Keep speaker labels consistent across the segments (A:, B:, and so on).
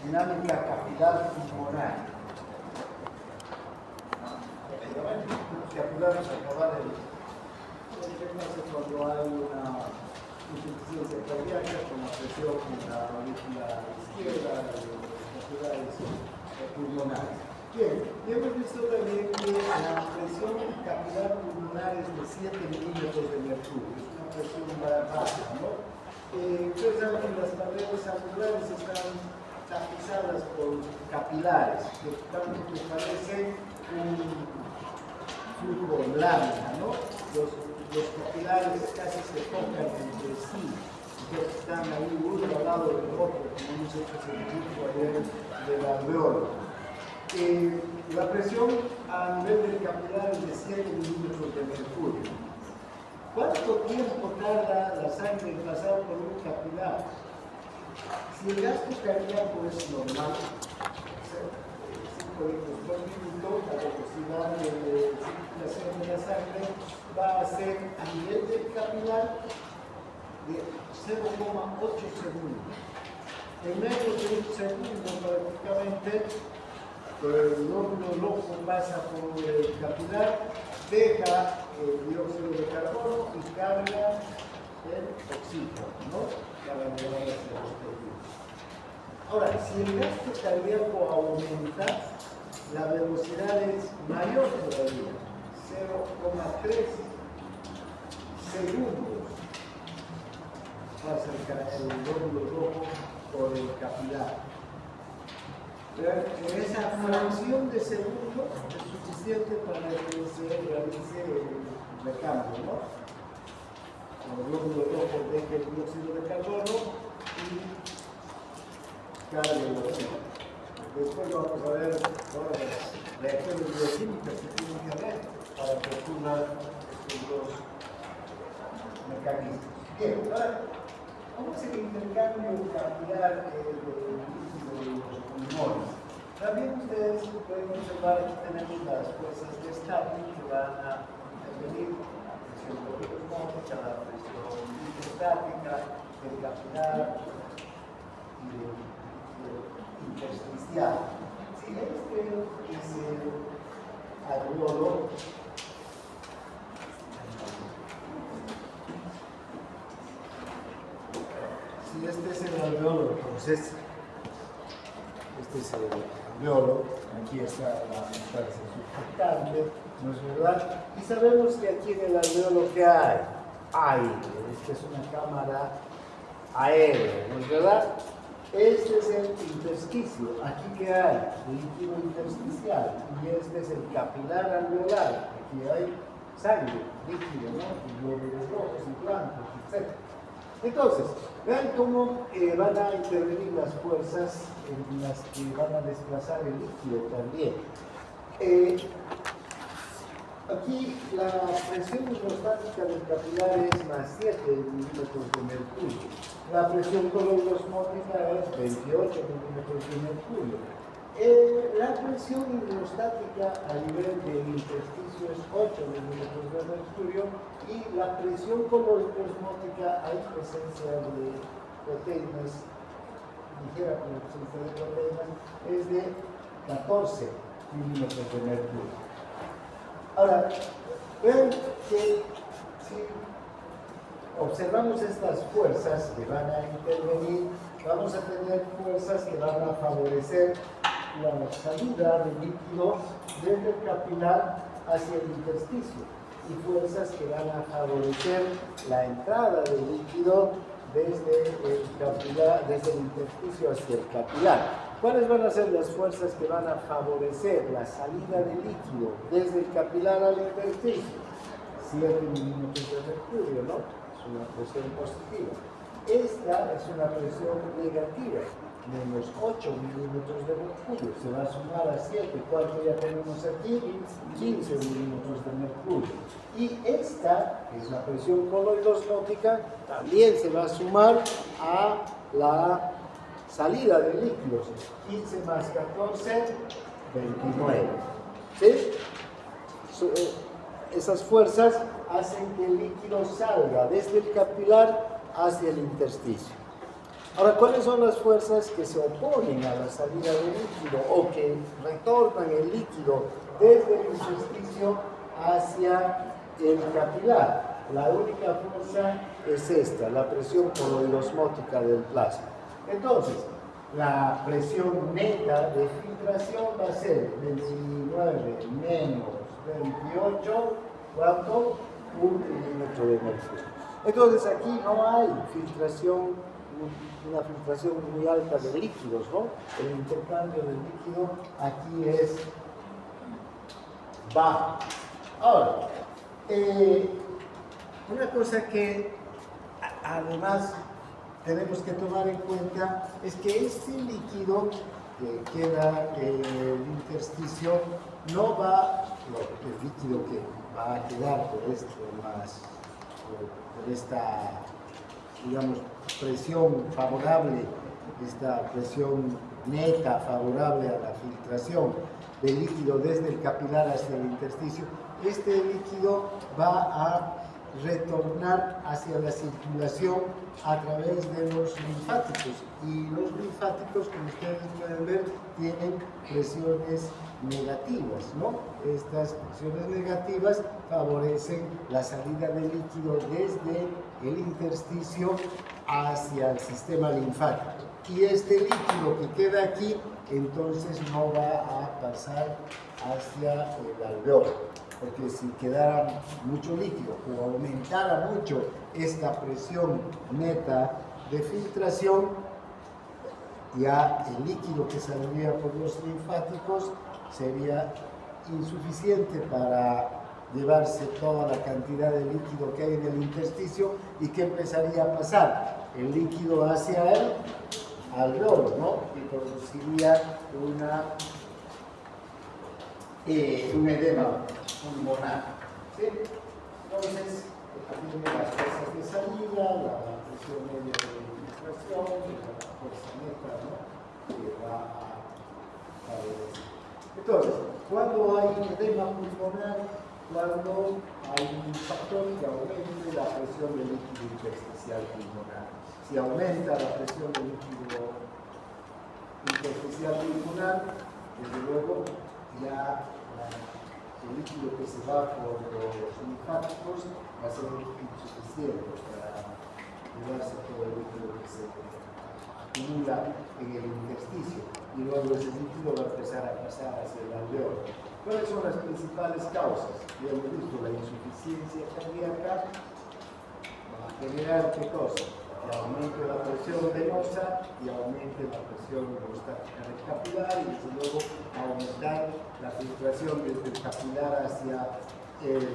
A: dinámica capilar pulmonar. Capilar es acabar el cuando hay una insuficiencia cardíaca con la presión en la aurícula izquierda, los capilares pulmonares. Bien, y hemos visto también que la presión capilar pulmonar es de 7 milímetros de mercurio, es una presión baja, ¿no? Ustedes saben que las paredes alveolares están tapizadas por capilares, que parecen un flujo en lámina, ¿no? Los capilares casi se tocan entre sí, entonces están ahí uno al lado del otro, como hemos hecho ese dibujo ayer del alveolo. La presión a nivel del capilar es de 7 milímetros de mercurio. ¿Cuánto tiempo tarda la sangre en pasar por un capilar? Si el gasto cardíaco es normal, 5 litros por minuto, la velocidad de circulación de la sangre va a ser a nivel del capilar de 0,8 segundos. En menos de un segundo prácticamente, el lóbulo rojo pasa por el capilar, deja el dióxido de carbono y carga el oxígeno, ¿no? Para llevar hacia los tejidos. Ahora, si el gasto cardíaco aumenta, la velocidad es mayor todavía, 0,3 segundos pasa el lóbulo rojo por el capilar. En esa fracción de segundo es suficiente para que se realice el recambio, ¿no? El glóbulo rojo deja el dióxido de carbono y carga el oxígeno. Después vamos a ver todas las reacciones bioquímicas que tienen que haber para que ocurran estos dos mecanismos. Bien, ahora vamos a hacer el intercambio capilar de los pulmones. También ustedes pueden observar que tenemos las fuerzas de Stapi que van a intervenir la presión osmótica, la presión hidrostática, el capilar y el intersticial. Si este es el alveolo, si este es el alveolo, entonces este es el alveolo, aquí está la sustancia surfactante, ¿no es verdad? Y sabemos que aquí en el alveolo, ¿qué hay? Aire, esta es una cámara aérea, ¿no es verdad? Este es el intersticio, aquí ¿qué hay? Líquido intersticial, y este es el capilar alveolar, aquí hay sangre, líquido, ¿no? Y glóbulos rojos y blancos, etc. Entonces, vean cómo van a intervenir las fuerzas en las que van a desplazar el líquido también. Aquí la presión hidrostática del capilar es más 7 milímetros de mercurio. La presión coloidosmótica es 28 milímetros de mercurio. La presión hidrostática a nivel del intersticio es 8 milímetros de mercurio y la presión coloidosmótica, hay presencia de proteínas, ligera presencia de proteínas, es de 14 milímetros de mercurio. Ahora, vean que si observamos estas fuerzas que van a intervenir, vamos a tener fuerzas que van a favorecer la salida del líquido desde el capilar hacia el intersticio y fuerzas que van a favorecer la entrada del líquido desde el capilar, desde el intersticio hacia el capilar. ¿Cuáles van a ser las fuerzas que van a favorecer la salida del líquido desde el capilar al intersticio? 7 milímetros de mercurio, ¿no? Es una presión positiva. Esta es una presión negativa, menos 8 milímetros de mercurio. Se va a sumar a 7. ¿Cuánto ya tenemos aquí? 15 milímetros de mercurio. Y esta, que es la presión coloidosmótica, también se va a sumar a la salida de líquidos. 15 más 14, 29. ¿Sí? Esas fuerzas hacen que el líquido salga desde el capilar hacia el intersticio. Ahora, ¿cuáles son las fuerzas que se oponen a la salida del líquido o que retornan el líquido desde el intersticio hacia el capilar? La única fuerza es esta, la presión coloidosmótica del plasma. Entonces, la presión neta de filtración va a ser 29 menos 28, ¿cuánto? 1 milímetro de mercurio. Entonces, aquí no hay filtración, una filtración muy alta de líquidos, ¿no? El intercambio del líquido aquí es bajo. Ahora, una cosa que además tenemos que tomar en cuenta es que este líquido que queda en el intersticio no va, el líquido que va a quedar por esta, digamos, presión favorable, esta presión neta favorable a la filtración del líquido desde el capilar hacia el intersticio, este líquido va a retornar hacia la circulación a través de los linfáticos, y los linfáticos, como ustedes pueden ver, tienen presiones negativas, ¿no? Estas presiones negativas favorecen la salida del líquido desde el intersticio hacia el sistema linfático, y este líquido que queda aquí entonces no va a pasar hacia el alveolo, porque si quedara mucho líquido o aumentara mucho esta presión neta de filtración, ya el líquido que saldría por los linfáticos sería insuficiente para llevarse toda la cantidad de líquido que hay en el intersticio. ¿Y qué empezaría a pasar? El líquido hacia el alveolo, ¿no? Y produciría un edema pulmonar, ¿sí? Entonces, aquí vienen las fuerzas de salida, la presión media de infiltración, la fuerza neta, ¿no? Que va a favorecer. Entonces, cuando hay edema pulmonar, cuando hay un factor que aumente la presión del líquido intersticial pulmonar. Si aumenta la presión del líquido intersticial pulmonar, desde luego ya el líquido que se va por los linfáticos va a ser insuficiente para llevarse todo el líquido que se acumula en el intersticio, y luego ese líquido va a empezar a pasar hacia el alveolo. ¿Cuáles son las principales causas? Ya hemos visto la insuficiencia cardíaca, va a generar ¿qué cosa? Que aumente la presión venosa y aumente la presión hemostática del capilar, y desde luego aumentar la filtración desde el capilar hacia el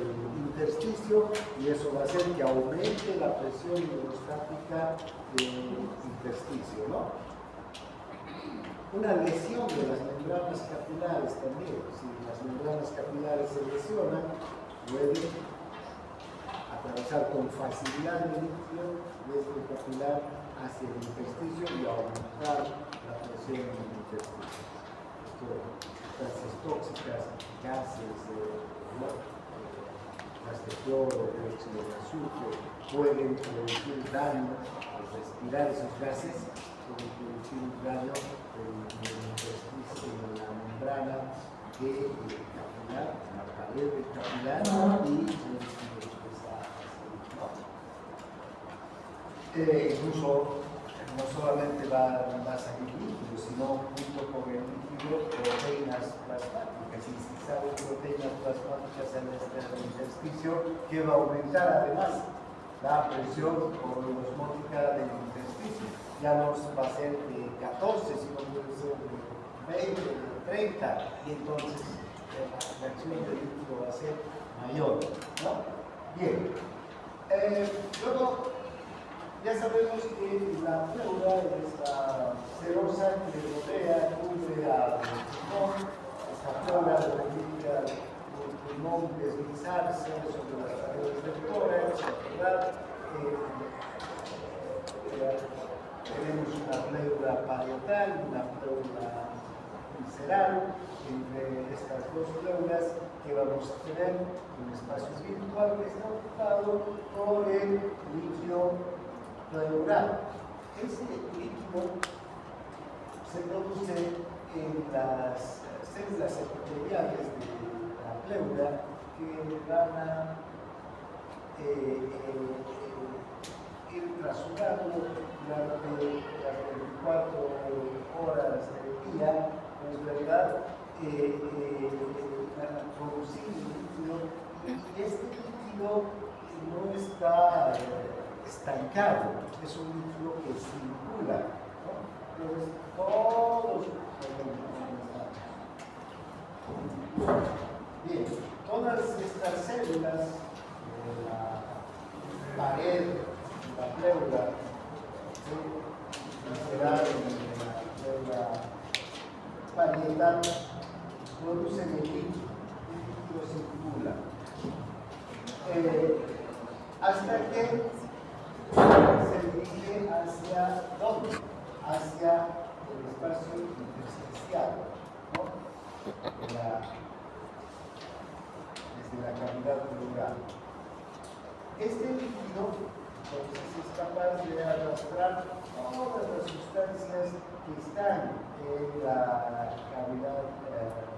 A: intersticio, y eso va a hacer que aumente la presión hemostática del intersticio, ¿no? Una lesión de las membranas capilares también. Si las membranas capilares se lesionan, pueden atravesar con facilidad el líquido desde el capilar hacia el intersticio y aumentar la presión en el intersticio. Sustancias tóxicas, gases, gas de cloro, dióxido de azufre, pueden producir daño al respirar esos gases, pueden producir un daño en el intersticio, en la membrana del capilar, en la pared del capilar, y incluso no solamente va a salir líquido, sino junto con el líquido proteínas plasmáticas, y si salen proteínas plasmáticas en el intersticio, que va a aumentar además la presión coloidosmótica del intersticio. Ya no va a ser de 14, sino puede ser de 20, de 30, y entonces la reacción del líquido va a ser mayor, ¿no? Bien. Luego, ya sabemos que la pleura es la serosa que rodea, cubre al pulmón. Esta pleura permite al pulmón deslizarse sobre las paredes del tórax, ¿verdad? Tenemos una pleura parietal, una pleura visceral. Entre estas dos pleuras que vamos a tener un espacio virtual que está ocupado por el líquido pleural. ese líquido se produce en las células epiteliales de la pleura que van a ir rasurando durante las 24 horas del día, pues, ¿verdad? Para producir líquido, y este líquido no está estancado, es un líquido que circula, ¿no? Entonces, todos bien, todas estas células de la pared de la pleura, visceral de la pleura parietal, producen el líquido circula. Hasta que se dirige hacia ¿dónde? Hacia el espacio intersticial, ¿no? Desde la cavidad pleural. Este líquido entonces es capaz de arrastrar todas las sustancias que están en la cavidad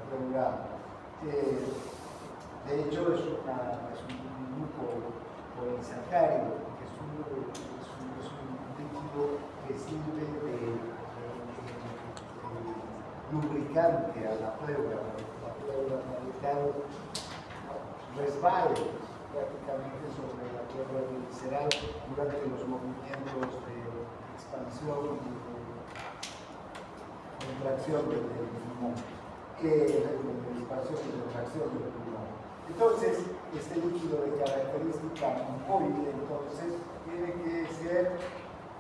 A: pleural. De hecho, es un grupo polisacárido, que es un líquido que sirve de lubricante a la pleura. La pleura parietal resbale prácticamente sobre la pleura visceral durante los movimientos de expansión y de contracción del pulmón, de expansión y contracción del pulmón. Entonces, este líquido de característica mucoide, entonces, tiene que ser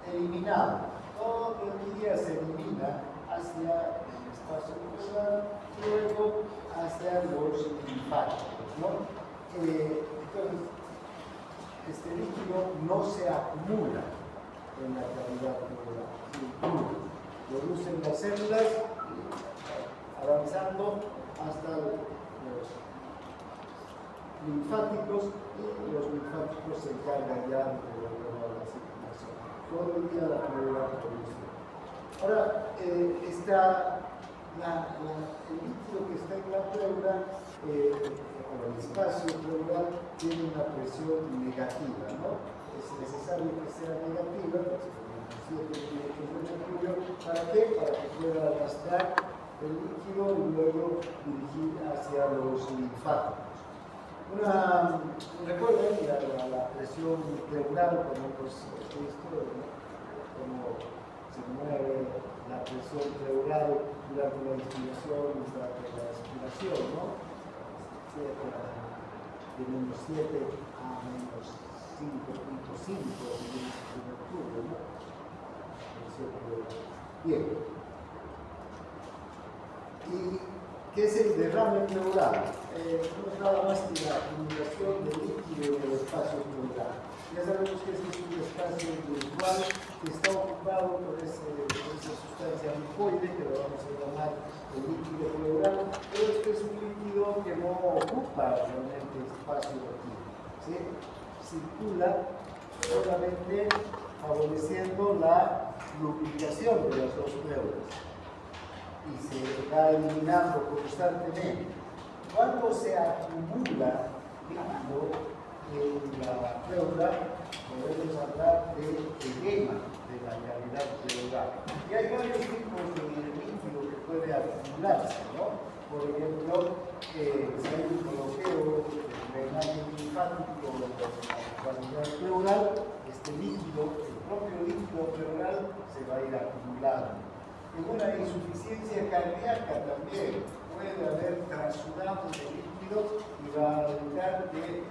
A: eliminado. Todo el día se elimina hacia el espacio pleural, luego hacia los linfáticos, ¿no? Entonces, este líquido no se acumula en la cavidad pleural, circula. Producen las células avanzando hasta los linfáticos, y los linfáticos se encargan ya de la circulación. Todo el día la pleura produce. Ahora, el líquido que está en la pleura, o el espacio pleural, tiene una presión negativa, ¿no? Es necesario que sea negativa, pues, 7 milímetros de mercurio. ¿Para qué? Para que pueda arrastrar el líquido y luego dirigir hacia los linfáticos. Recuerden la presión pleural, como hemos visto, ¿no? Cómo se mueve la presión pleural durante la inspiración y durante la expiración, ¿no? De menos 7 a menos 5.5 milímetros de mercurio, ¿no? Bien. ¿Y qué es el derrame pleural? No es nada más que la acumulación de líquido en el espacio pleural. Ya sabemos que este es un espacio virtual que está ocupado por esa sustancia mucoide, que lo vamos a llamar el líquido pleural, pero este es un líquido que no ocupa realmente espacio aquí, ¿sí? Circula solamente favoreciendo la lubricación de las dos pleuras y se va eliminando constantemente. Cuando se acumula líquido en la pleura, podemos hablar de edema de la cavidad pleural. Y hay varios tipos de líquido que puede acumularse, ¿no? Por ejemplo, si hay un bloqueo del drenaje linfático de la cavidad pleural, este líquido, el propio líquido pleural, se va a ir acumulando. En una insuficiencia cardíaca también puede haber trasudado de líquido y va a evitar que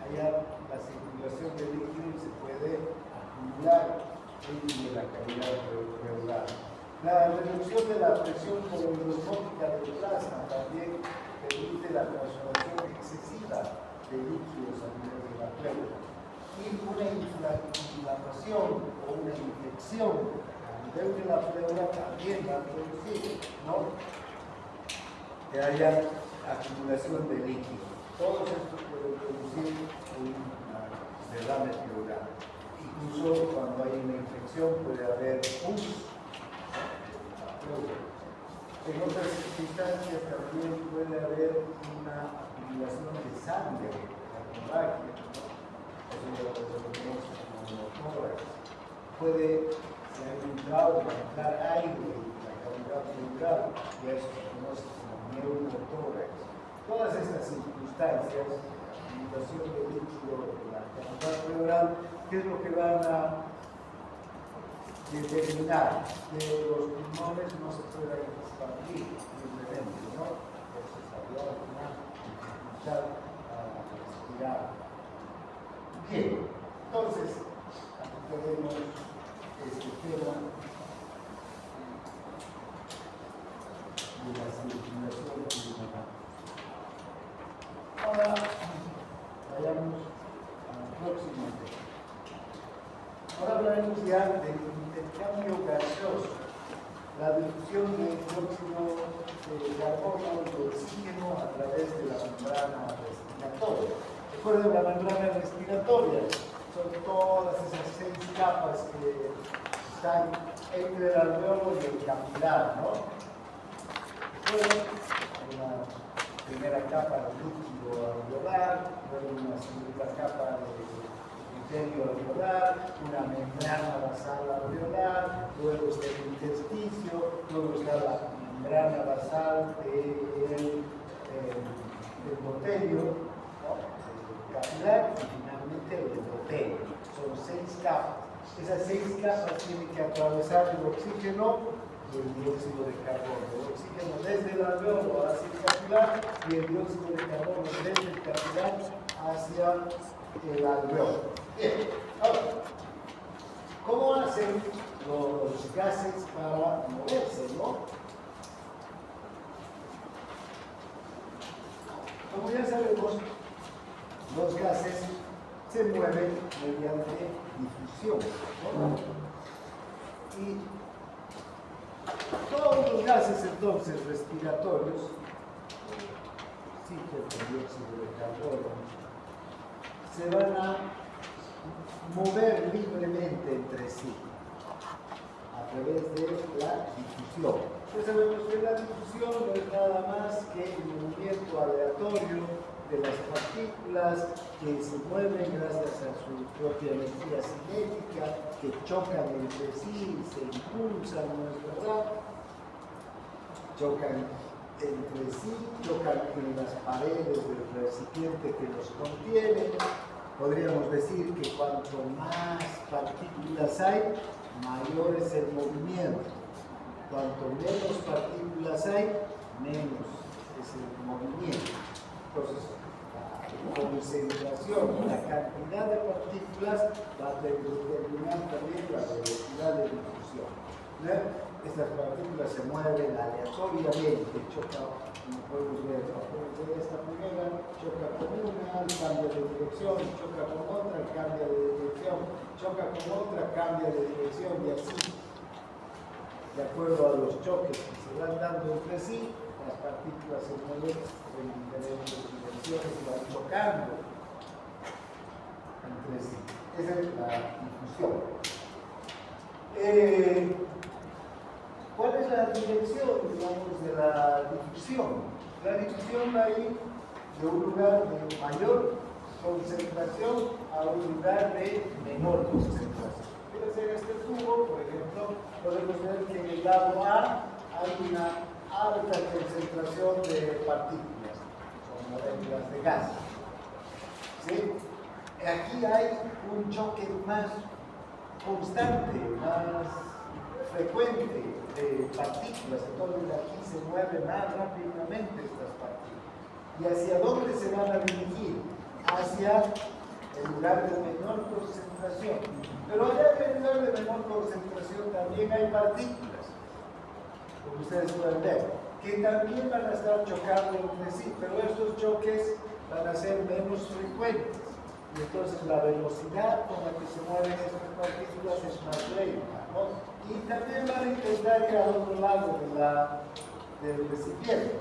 A: haya la circulación del líquido y se puede acumular líquido en la cavidad pleural. La reducción de la presión osmótica del plasma también permite la transformación excesiva de líquidos a nivel de la pleura. Y una inflamación o una infección de la pleura también va a producir, ¿no? Que haya acumulación de líquido. Todo esto puede producir un derrame pleural. Y Incluso cuando hay una infección puede haber pus. En otras circunstancias también puede haber una acumulación de sangre, la hemorragia, eso lo conocemos como tórax. Puede, si hay un trauma, entrar aire en la cavidad pleural, y eso se conoce como neumotórax. Todas estas circunstancias, acumulación de líquido en la cavidad pleural, ¿qué es lo que van a determinar? Que los pulmones no se puedan expandir libremente, ¿no? Entonces habría una dificultad a respirar. Bien, entonces, aquí tenemos este tema de la circulación pulmonar. Ahora, vayamos al próximo tema. Ahora hablaremos ya del intercambio gaseoso, la difusión del dióxido de carbono y de oxígeno a través de la membrana respiratoria. Recuerden, la membrana respiratoria son todas esas 6 capas que están entre el alveolo y el capilar, ¿no? Recuerden, una primera capa de líquido alveolar, luego una segunda capa de alveolar, una membrana basal alveolar, luego está el intersticio, luego está la membrana basal del endotelio, ¿no? El capilar, y finalmente el endotelio. Son 6 capas. Esas 6 capas tienen que atravesar el oxígeno y el dióxido de carbono. El oxígeno desde el alveolo hacia el capilar y el dióxido de carbono desde el capilar hacia el alveolo. Bien, ahora, ¿cómo hacen los gases para moverse, no? Como ya sabemos, los gases se mueven mediante difusión, ¿no? Y todos los gases entonces respiratorios, oxígeno, dióxido de carbono, se van a mover libremente entre sí a través de la difusión. Ya sabemos que la difusión no es nada más que el movimiento aleatorio de las partículas que se mueven gracias a su propia energía cinética, que chocan entre sí, se impulsan, ¿no es verdad? Chocan entre sí, chocan en las paredes del recipiente que los contiene. Podríamos decir que cuanto más partículas hay, mayor es el movimiento. Cuanto menos partículas hay, menos es el movimiento. Entonces, la concentración, la cantidad de partículas va a determinar también la velocidad de difusión. ¿No? Estas partículas se mueven aleatoriamente, chocan, como podemos ver, esta primera choca con una, cambia de dirección, choca con otra, cambia de dirección, choca con otra, cambia de dirección y así. De acuerdo a los choques que se van dando entre sí, las partículas se mueven en diferentes direcciones y van chocando entre sí. Esa es la difusión. ¿Cuál es la dirección, digamos, de la difusión? La difusión va a ir de un lugar de mayor concentración a un lugar de menor concentración. Fíjense en este tubo, por ejemplo, podemos ver que en el lado A hay una alta concentración de partículas, son moléculas de gas. ¿Sí? Aquí hay un choque más constante, más frecuente de partículas, entonces aquí se mueven más rápidamente estas partículas. ¿Y hacia dónde se van a dirigir? Hacia el lugar de menor concentración. Pero allá en el lugar de menor concentración también hay partículas, como ustedes pueden ver, que también van a estar chocando entre sí, pero estos choques van a ser menos frecuentes. Y entonces la velocidad con la que se mueven estas partículas es más lenta, ¿no? Y también van a intentar ir al otro lado del recipiente.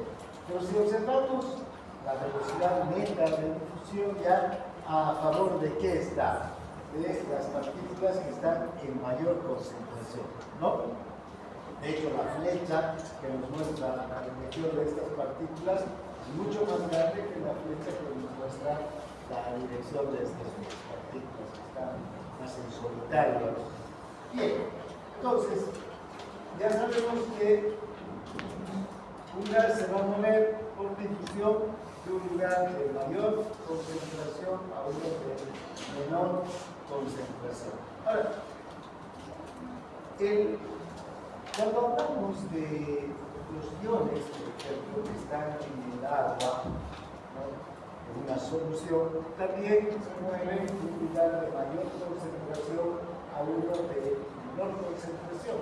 A: Pero si observamos la velocidad neta de difusión, ya a favor de qué está. de las partículas que están en mayor concentración, ¿no? De hecho, la flecha que nos muestra la dirección de estas partículas es mucho más grande que la flecha que nos muestra la dirección de estas partículas que están más en solitario. Bien, entonces, ya sabemos que un gas se va a mover por difusión de un lugar de mayor concentración a uno de menor concentración. Ahora, cuando hablamos de los iones, por ejemplo, que están en el agua, ¿no?, en una solución, también se mueven de un lugar de mayor concentración a uno de menor concentración,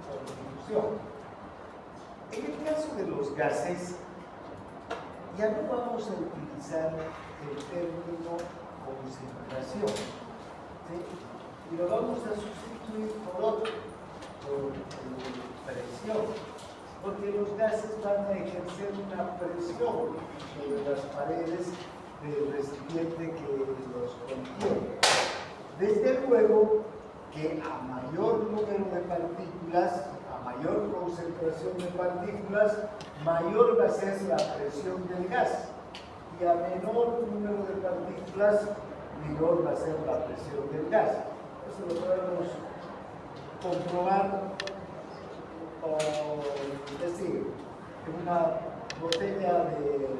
A: por difusión. En el caso de los gases, ya no vamos a utilizar el término concentración, ¿sí? Y lo vamos a sustituir por otro, por presión, porque los gases van a ejercer una presión sobre las paredes del recipiente que los contiene. Desde luego que a mayor número de partículas, a mayor concentración de partículas, mayor va a ser la presión del gas, y a menor número de partículas, menor va a ser la presión del gas. Eso lo podemos comprobar o decir en una botella de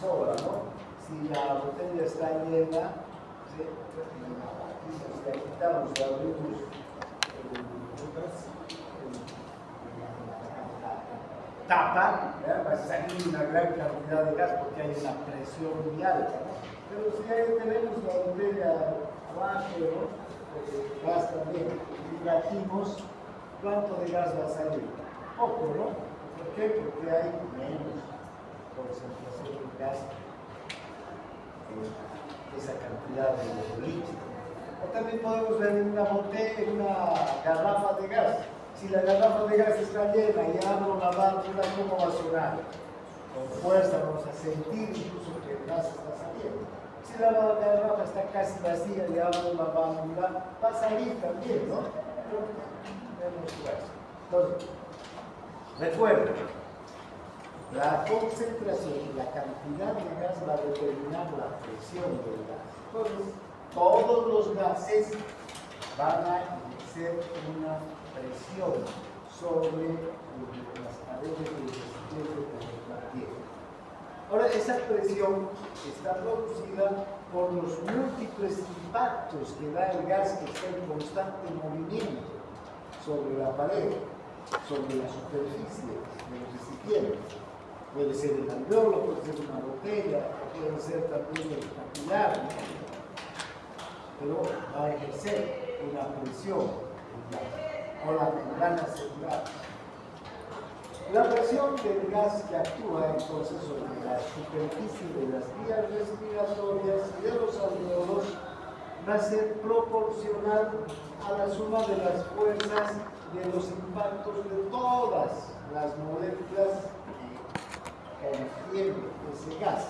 A: soda, ¿no? Si la botella está llena, ¿sí?, la quitamos, la abrimos, tapa, ¿verdad?, va a salir una gran cantidad de gas porque hay una presión muy alta, ¿no? Pero si ahí tenemos la botella abajo, ¿no?, gas también, y batimos, ¿cuánto de gas va a salir? Poco, ¿no? ¿Por qué? Porque hay menos concentración de gas en esa cantidad de líquido. O también podemos ver en una botella, en una garrafa de gas. Si la garrafa de gas está llena y abro la válvula, ¿cómo va a sonar? Con fuerza, vamos a sentir incluso que el gas está saliendo. Si la garrafa está casi vacía y abro la válvula, va a salir también, ¿no? Pero menos fuerza. Entonces, recuerden, la concentración y la cantidad de gas va a determinar la presión del gas. Entonces, todos los gases van a ejercer una presión sobre las paredes del recipiente que la tiene. Ahora, esa presión está producida por los múltiples impactos que da el gas que está en constante movimiento sobre la pared, sobre la superficie del recipiente. Puede ser el alveolo, puede ser una botella, puede ser también el capilar, ¿no?, pero va a ejercer una presión o la membrana celular. La presión del gas que actúa entonces sobre la superficie de las vías respiratorias y de los alveolos va a ser proporcional a la suma de las fuerzas de los impactos de todas las moléculas que contienen ese gas.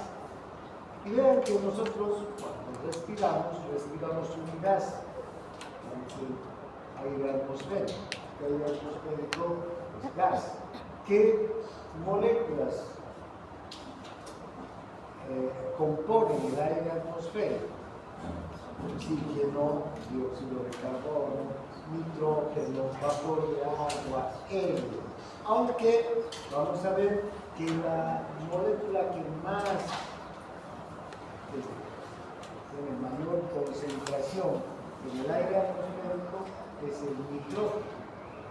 A: Y vean que nosotros, cuando respiramos un gas, aire atmosférico. El aire atmosférico es gas. ¿Qué moléculas componen el aire atmosférico? Oxígeno, dióxido de carbono, nitrógeno, vapor de agua, helio. Aunque vamos a ver que la molécula que más tiene mayor concentración en el aire atmosférico es el nitrógeno.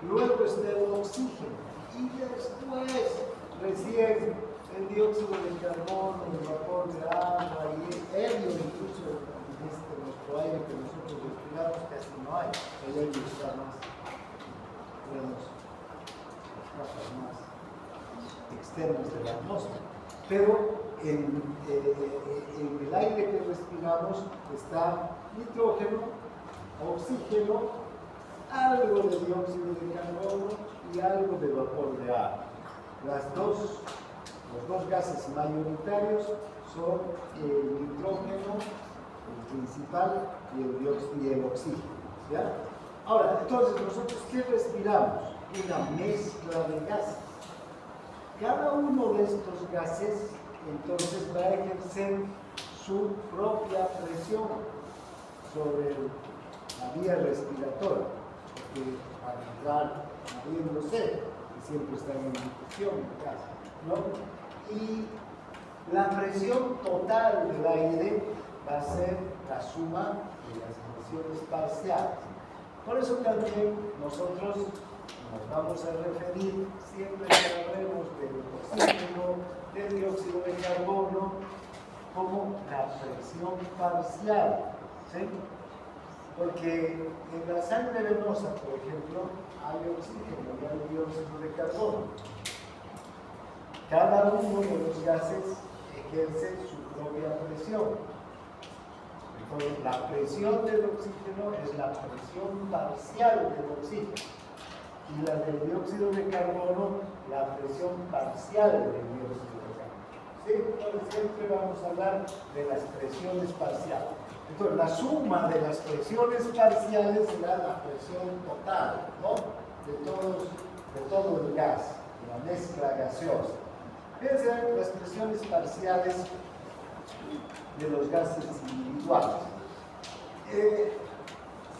A: Luego está el oxígeno. Y después, recién, el dióxido de carbono, el vapor de agua y el helio, incluso en nuestro aire que nosotros respiramos casi no hay. El helio está más, digamos, las capas más externas de la atmósfera. Pero en el aire que respiramos está nitrógeno, oxígeno, algo de dióxido de carbono y algo de vapor de agua. Los dos gases mayoritarios son el nitrógeno, el principal y el dióxido y el oxígeno. ¿Ya? Ahora, entonces, ¿nosotros qué respiramos? Una mezcla de gases. Cada uno de estos gases, entonces, va a ejercer su propia presión sobre la vía respiratoria, porque al entrar moviéndose, siempre están en discusión, ¿no? Y la presión total del aire va a ser la suma de las presiones parciales. Por eso también nosotros nos vamos a referir, siempre que hablemos del oxígeno, del dióxido de carbono, como la presión parcial, ¿sí? Porque en la sangre venosa, por ejemplo, hay oxígeno y hay dióxido de carbono. Cada uno de los gases ejerce su propia presión. Entonces, la presión del oxígeno es la presión parcial del oxígeno. Y la del dióxido de carbono, la presión parcial del dióxido de carbono. ¿Sí? Entonces, siempre vamos a hablar de las presiones parciales. Entonces, la suma de las presiones parciales será la presión total, ¿no? de todo el gas, de la mezcla gaseosa. Fíjense las presiones parciales de los gases individuales.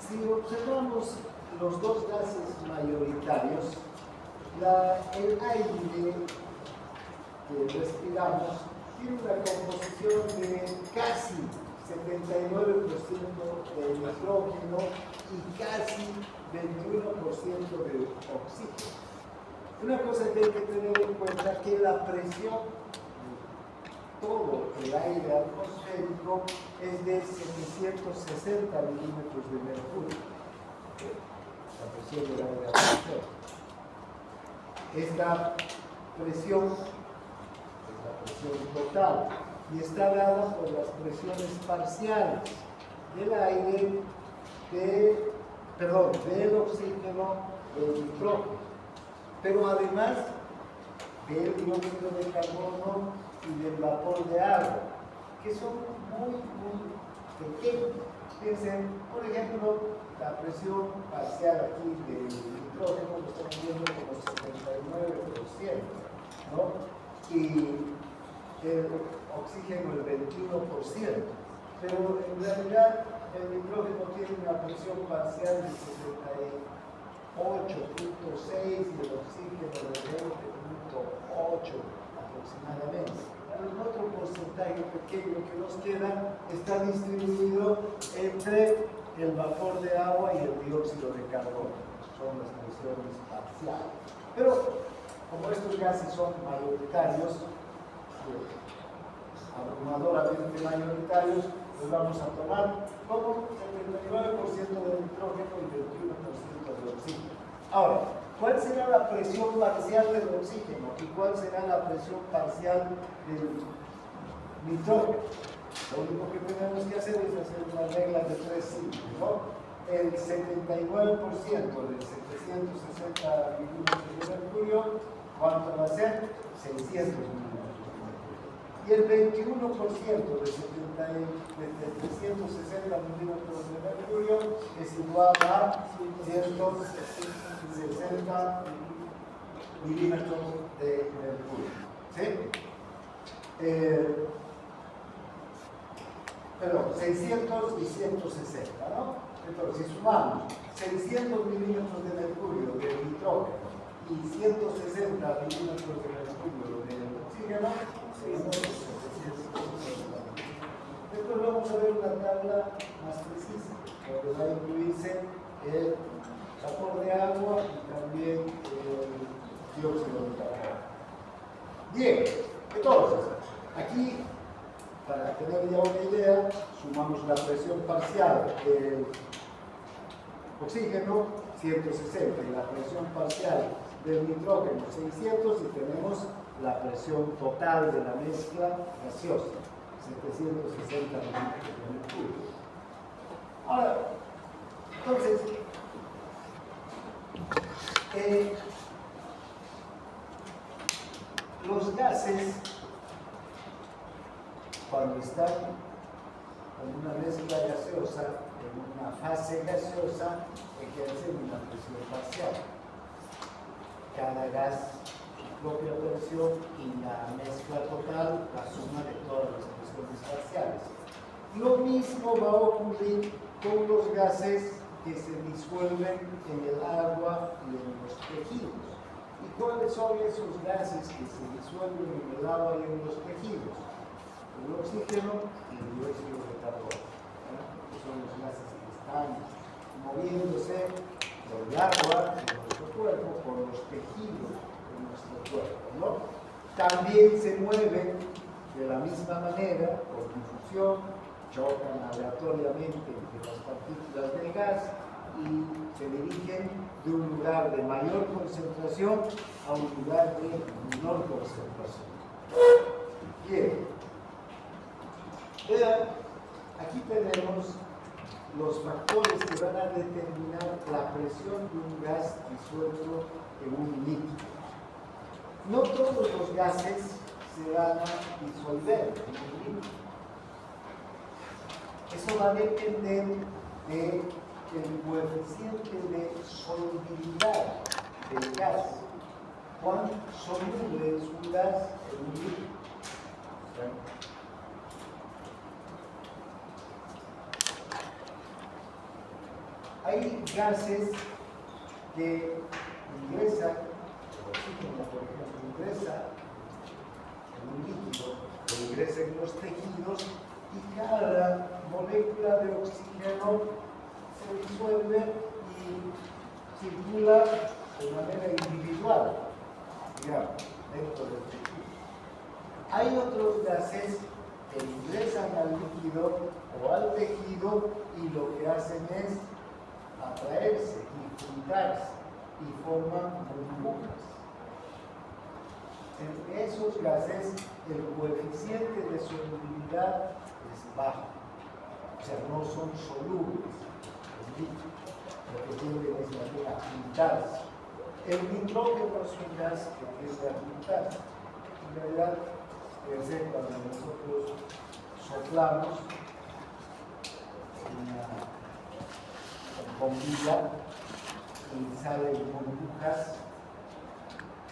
A: Si observamos los dos gases mayoritarios, el aire que respiramos tiene una composición de casi 79% de nitrógeno y casi 21% de oxígeno. Una cosa que hay que tener en cuenta es que la presión de todo el aire atmosférico es de 760 milímetros de mercurio. La presión del aire atmosférico. Esta presión es la presión total y está dada por las presiones parciales del aire, del oxígeno, del nitrógeno, pero además del dióxido de carbono y del vapor de agua, que son muy, muy pequeños. Piensen, por ejemplo, la presión parcial aquí del nitrógeno lo estamos viendo como 79%, ¿no? Y el oxígeno el 21%, pero en realidad el nitrógeno tiene una presión parcial de 78.6 y el oxígeno de 20.8 aproximadamente. El otro porcentaje pequeño que nos queda está distribuido entre el vapor de agua y el dióxido de carbono. Son las presiones parciales. Pero como estos gases son mayoritarios, abrumadoramente mayoritarios, los vamos a tomar como 79% de nitrógeno y 21% de oxígeno. Ahora, ¿cuál será la presión parcial del oxígeno y cuál será la presión parcial del nitrógeno? Lo único que tenemos que hacer es hacer una regla de 3 signos, ¿no? El 79% de 760 milímetros de mercurio, ¿cuánto va a ser? 600 milímetros. Y el 21% de 360 milímetros de mercurio es igual a 160 milímetros de mercurio. ¿Sí? Perdón, 600 y 160, ¿no? Entonces, si sumamos 600 milímetros de mercurio del nitrógeno y 160 milímetros de mercurio del oxígeno, después vamos a ver una tabla más precisa, donde va a incluirse el vapor de agua y también el dióxido de carbono. Bien, entonces, aquí, para tener ya una idea, sumamos la presión parcial del oxígeno, 160, y la presión parcial del nitrógeno, 600, y tenemos la presión total de la mezcla gaseosa, 760 milímetros de mercurio. Ahora, entonces, los gases, cuando están como una mezcla gaseosa, en una fase gaseosa, ejercen una presión parcial. Cada gas su propia presión y la mezcla total, la suma de todas las presiones parciales. Lo mismo va a ocurrir con los gases que se disuelven en el agua y en los tejidos. ¿Y cuáles son esos gases que se disuelven en el agua y en los tejidos? El oxígeno y el dióxido de carbono. Que son los gases que están moviéndose por el agua de nuestro cuerpo, por los tejidos de nuestro cuerpo, ¿no? También se mueven de la misma manera, por difusión, chocan aleatoriamente entre las partículas del gas y se dirigen de un lugar de mayor concentración a un lugar de menor concentración. Bien. Vean, aquí tenemos los factores que van a determinar la presión de un gas disuelto en un líquido. No todos los gases se van a disolver en un líquido. Eso va a depender del coeficiente de solubilidad del gas. ¿Cuán soluble es un gas en un líquido? Hay gases que ingresan, el oxígeno, por ejemplo, ingresa en un líquido, que ingresa en los tejidos, y cada molécula de oxígeno se disuelve y circula de manera individual, digamos, dentro del tejido. Hay otros gases que ingresan al líquido o al tejido y lo que hacen es atraerse y juntarse y forman burbujas. En esos gases el coeficiente de solubilidad es bajo, o sea, no son solubles, lo que tienden es a juntarse. El nitrógeno es un gas que tiende a juntarse. En realidad, cuando nosotros soplamos una bombilla y salen burbujas,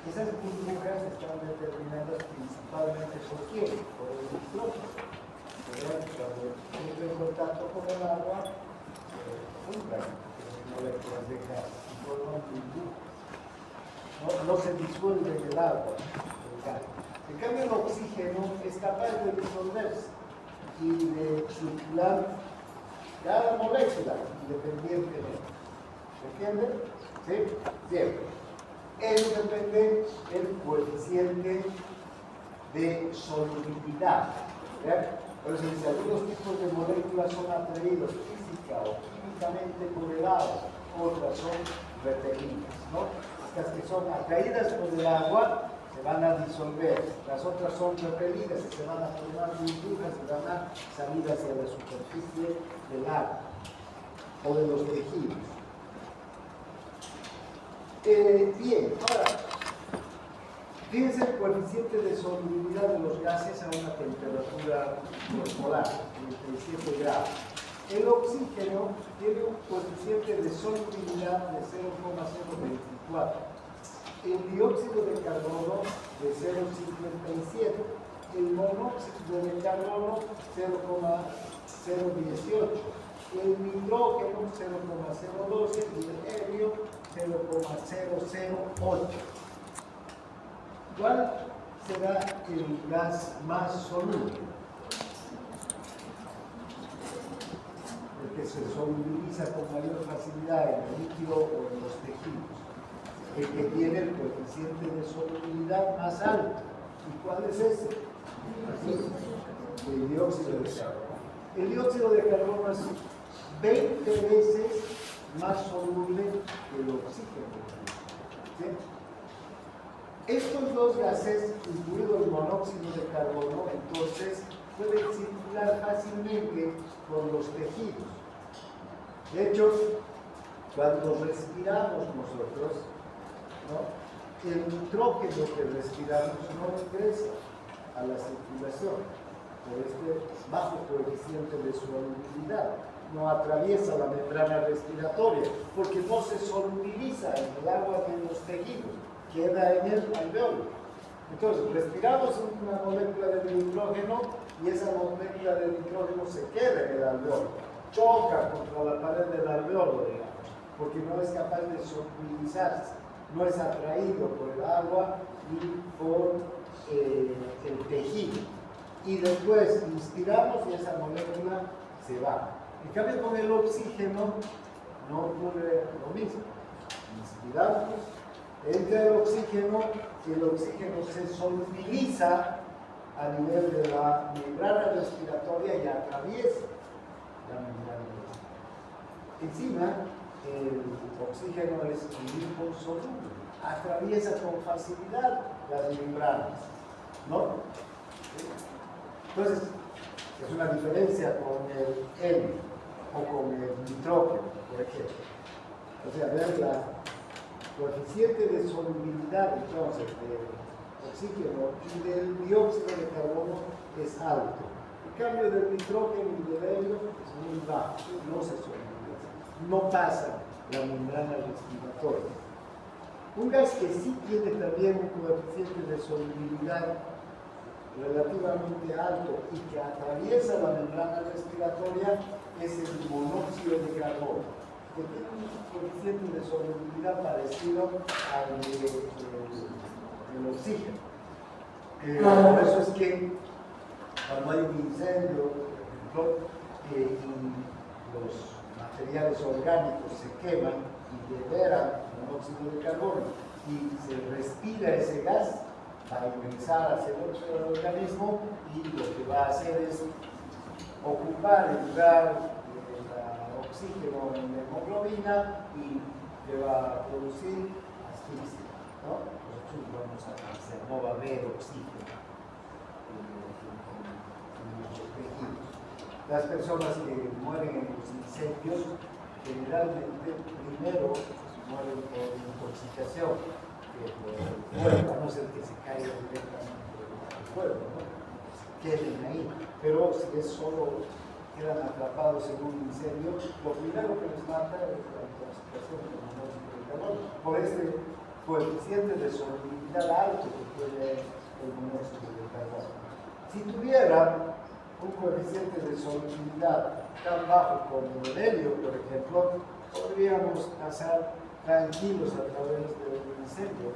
A: esas burbujas están determinadas principalmente por quién, por el nitrógeno. Cuando entra en contacto con el agua, se juntan las moléculas de gas y forman burbujas. No se disuelve en el agua, el gas. En cambio, el oxígeno es capaz de disolverse y de circular cada molécula independientemente. ¿Se entiende? ¿Sí? Bien. Eso depende del coeficiente de solubilidad. ¿Verdad? Por eso dice, algunos tipos de moléculas son atraídos física o químicamente por el agua, otras son repelidas, ¿no? Estas que son atraídas por el agua se van a disolver, las otras son repelidas y se van a formar burbujas y van a salir hacia la superficie del agua o de los tejidos. Bien, ahora, fíjense el coeficiente de solubilidad de los gases a una temperatura corporal, 37 grados. El oxígeno tiene un coeficiente de solubilidad de 0,024. El dióxido de carbono de 0,57. El monóxido de carbono 0,018. El nitrógeno 0,012 y el helio 0,008. ¿Cuál será el gas más soluble? El que se solubiliza con mayor facilidad en el líquido o en los tejidos. El que tiene el coeficiente de solubilidad más alto. ¿Y cuál es ese? El dióxido de carbono. El dióxido de carbono es 20 veces más soluble que el oxígeno. ¿Sí? Estos dos gases, incluido el monóxido de carbono, entonces pueden circular fácilmente por los tejidos. De hecho, cuando respiramos nosotros, ¿no? El nitrógeno que respiramos no ingresa a la circulación. por este bajo coeficiente de solubilidad. No atraviesa la membrana respiratoria porque no se solubiliza en el agua de los tejidos, queda en el alveolo. Entonces, respiramos una molécula de nitrógeno y esa molécula de nitrógeno se queda en el alveolo, choca contra la pared del alveolo, digamos, porque no es capaz de solubilizarse, no es atraído por el agua y por el tejido. Y después inspiramos y esa molécula se va. En cambio, con el oxígeno no ocurre lo mismo. Inspiramos, entra el oxígeno se solubiliza a nivel de la membrana respiratoria y atraviesa la membrana respiratoria. Encima, el oxígeno es liposoluble, atraviesa con facilidad las membranas, ¿no? Entonces, es una diferencia con el helio o con el nitrógeno, por ejemplo. O sea, vean la coeficiente de solubilidad entonces del oxígeno y del dióxido de carbono es alto. En cambio del nitrógeno y del helio es muy bajo, no se solubiliza, no pasa la membrana respiratoria. Un gas que sí tiene también un coeficiente de solubilidad relativamente alto y que atraviesa la membrana respiratoria es el monóxido de carbono, que tiene un coeficiente de solubilidad parecido al del oxígeno. Por eso es que cuando hay un incendio, por ejemplo, y los materiales orgánicos se queman y liberan monóxido de carbono y se respira ese gas, va a ingresar hacia el organismo y lo que va a hacer es ocupar el lugar del oxígeno en la hemoglobina y le va a producir asfixia, ¿no? Nosotros vamos a cáncer, no va a haber oxígeno en nuestros tejidos. Las personas que mueren en los incendios generalmente primero mueren por intoxicación, fuego, a no ser que se caiga directamente del fuego, ¿no? Queden ahí. Pero si es solo quedan atrapados en un incendio, lo primero que les mata es la intoxicación con monóxido de carbono, por este coeficiente de solubilidad alto que tiene el monóxido de carbono. Si tuviera un coeficiente de solubilidad tan bajo como el helio, por ejemplo, podríamos pasar tranquilos a través del incendio,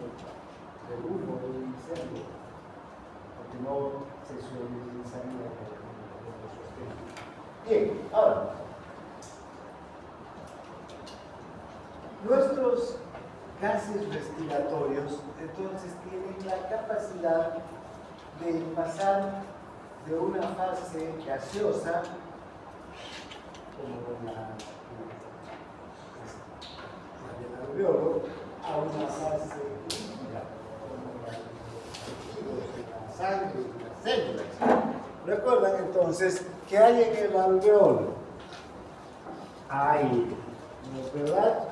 A: del humo del incendio, porque no se solubilizaría con los sostenidos. Bien, ahora, nuestros gases respiratorios entonces tienen la capacidad de pasar de una fase gaseosa, como la del alveolo, a una fase líquida, como la de los tejidos, de la sangre y las células. Recuerdan entonces que hay en el alveolo aire, ¿no es verdad?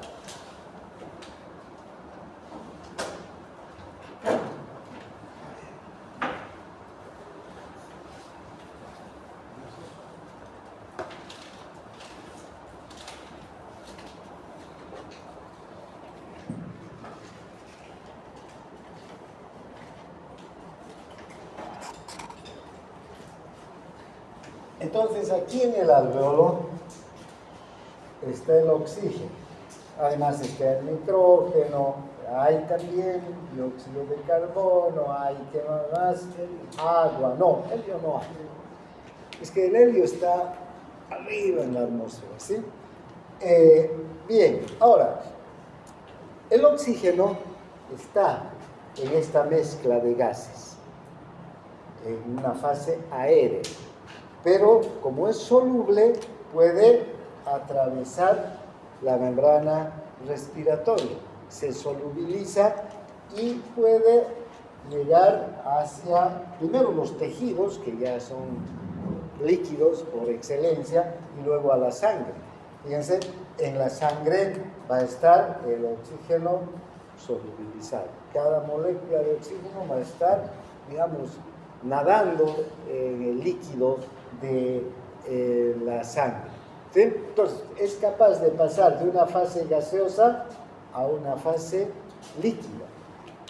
A: Entonces aquí en el alveolo está el oxígeno, además está el nitrógeno, hay también dióxido de carbono, hay ¿qué más? Agua, no, helio no hay. Es que el helio está arriba en la atmósfera, ¿sí? Bien, ahora, el oxígeno está en esta mezcla de gases, en una fase aérea. Pero como es soluble, puede atravesar la membrana respiratoria, se solubiliza y puede llegar hacia, primero los tejidos, que ya son líquidos por excelencia, y luego a la sangre. Fíjense, en la sangre va a estar el oxígeno solubilizado. Cada molécula de oxígeno va a estar, digamos, nadando en el líquido de la sangre. ¿Sí? Entonces, es capaz de pasar de una fase gaseosa a una fase líquida.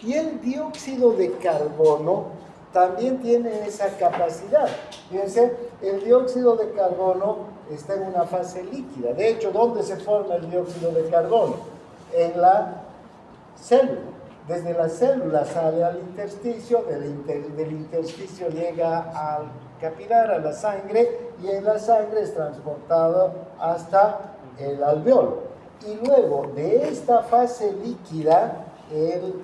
A: Y el dióxido de carbono también tiene esa capacidad. Fíjense, el dióxido de carbono está en una fase líquida. De hecho, ¿dónde se forma el dióxido de carbono? En la célula. Desde la célula sale al intersticio, del intersticio llega al capilar, a la sangre, y en la sangre es transportado hasta el alveolo. Y luego de esta fase líquida, el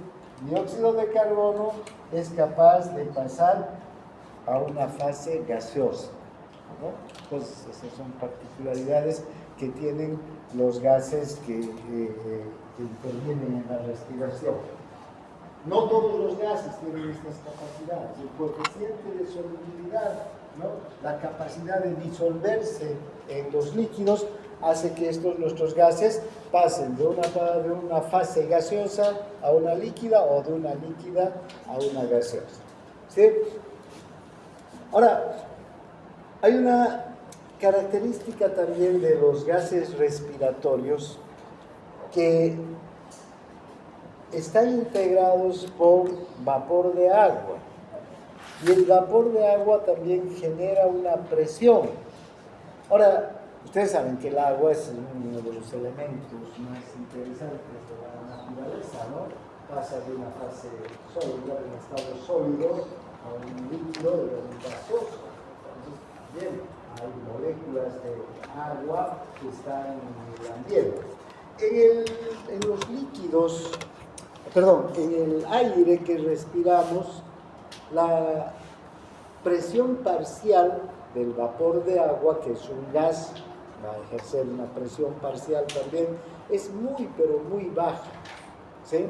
A: dióxido de carbono es capaz de pasar a una fase gaseosa, ¿no? Entonces, esas son particularidades que tienen los gases que intervienen en la respiración. No todos los gases tienen estas capacidades. El coeficiente de solubilidad, ¿no?, la capacidad de disolverse en los líquidos, hace que nuestros gases pasen de una fase gaseosa a una líquida o de una líquida a una gaseosa. ¿Sí? Ahora, hay una característica también de los gases respiratorios que están integrados por vapor de agua. Y el vapor de agua también genera una presión. Ahora, ustedes saben que el agua es uno de los elementos más interesantes de la naturaleza, ¿no? Pasa de una fase sólida, de un estado sólido, a un líquido, de un gaseoso. Entonces, bien, hay moléculas de agua que están en el ambiente. En los líquidos, en el aire que respiramos, la presión parcial del vapor de agua, que es un gas, va a ejercer una presión parcial también, es muy, pero muy baja. ¿Sí?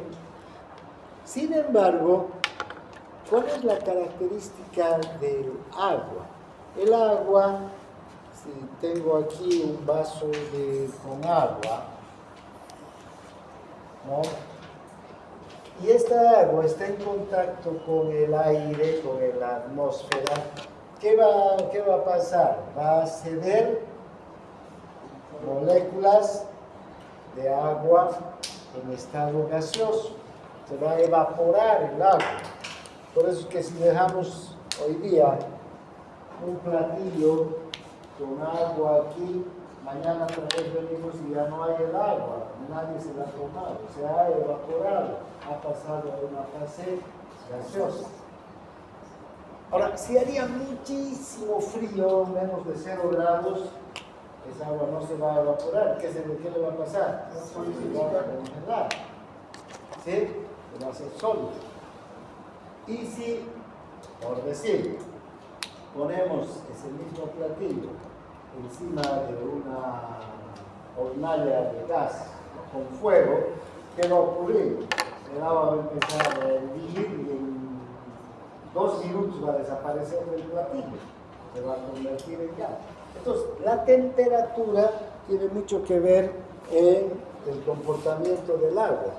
A: Sin embargo, ¿cuál es la característica del agua? El agua, si tengo aquí un vaso con agua, ¿no?, y esta agua está en contacto con el aire, con la atmósfera, ¿qué va a pasar? Va a ceder moléculas de agua en estado gaseoso, se va a evaporar el agua. Por eso es que si dejamos hoy día un platillo con agua aquí, mañana otra vez venimos y ya no hay el agua, nadie se la ha tomado, se ha evaporado, ha pasado a una fase gaseosa. Ahora, si haría muchísimo frío, menos de 0 grados, esa agua no se va a evaporar. ¿Qué le va a pasar? Se va a congelar. ¿Sí? Va a ser sólido. Y si, por decir, ponemos ese mismo platillo encima de una hornalla de gas con fuego, ¿qué va a ocurrir? El agua va a empezar a hervir y en 2 minutos va a desaparecer del platillo, se va a convertir en gas. Entonces, la temperatura tiene mucho que ver en el comportamiento del agua.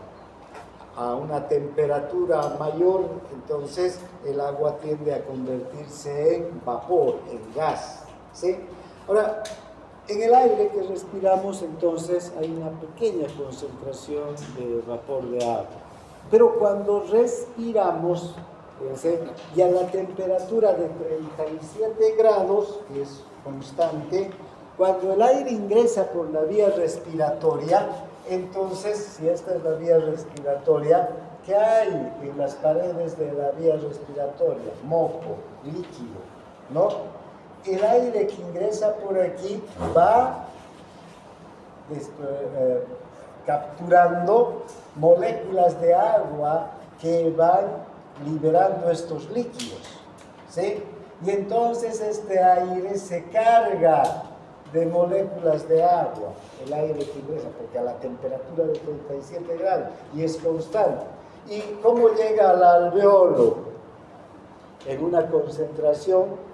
A: A una temperatura mayor, entonces el agua tiende a convertirse en vapor, en gas, ¿sí? Ahora, en el aire que respiramos, entonces, hay una pequeña concentración de vapor de agua. Pero cuando respiramos, fíjense, y a la temperatura de 37 grados, que es constante, cuando el aire ingresa por la vía respiratoria, entonces, si esta es la vía respiratoria, ¿qué hay en las paredes de la vía respiratoria? Moco, líquido, ¿no? El aire que ingresa por aquí va capturando moléculas de agua que van liberando estos líquidos, ¿sí? Y entonces este aire se carga de moléculas de agua, el aire que ingresa, porque a la temperatura de 37 grados, y es constante. ¿Y cómo llega al alveolo? En una concentración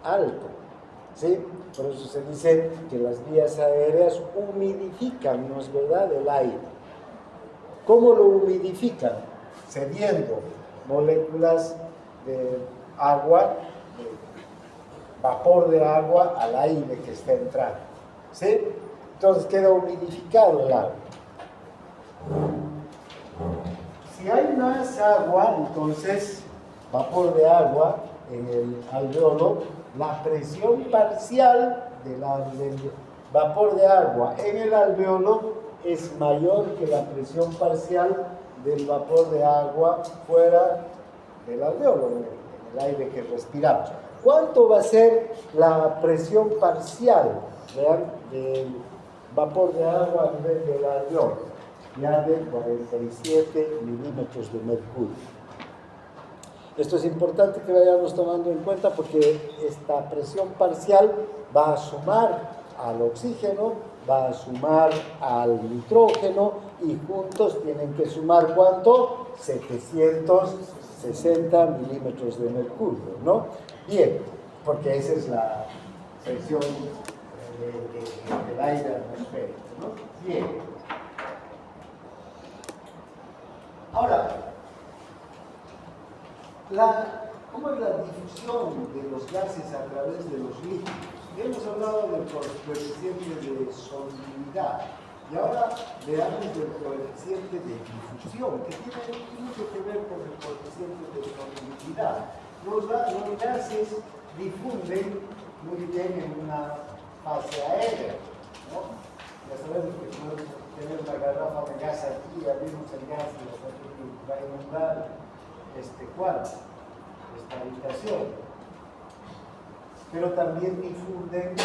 A: alta, ¿sí? Por eso se dice que las vías aéreas humidifican, ¿no es verdad?, el aire. ¿Cómo lo humidifican? Cediendo moléculas de agua, vapor de agua al aire que está entrando. ¿Sí? Entonces queda humidificado el agua. Si hay más agua, entonces vapor de agua en el alveolo, la presión parcial del vapor de agua en el alveolo es mayor que la presión parcial del vapor de agua fuera del alveolo, en el aire que respiramos. ¿Cuánto va a ser la presión parcial del vapor de agua a nivel del alveolo? Ya de 47 milímetros de mercurio. Esto es importante que vayamos tomando en cuenta porque esta presión parcial va a sumar al oxígeno, va a sumar al nitrógeno y juntos tienen que sumar ¿cuánto? 760 milímetros de mercurio, ¿no? Bien, porque esa es la presión del aire atmosférico, ¿no? Bien. Ahora, ¿cómo es la difusión de los gases a través de los líquidos? Ya hemos hablado del coeficiente de solubilidad y ahora veamos del coeficiente de difusión, que tiene mucho que ver con el coeficiente de solubilidad. Los gases difunden muy bien en una fase aérea, ¿no? Ya sabemos que podemos tener una garrafa de gas aquí, abrimos el gas y va a inundar esta habitación. Pero también difunden en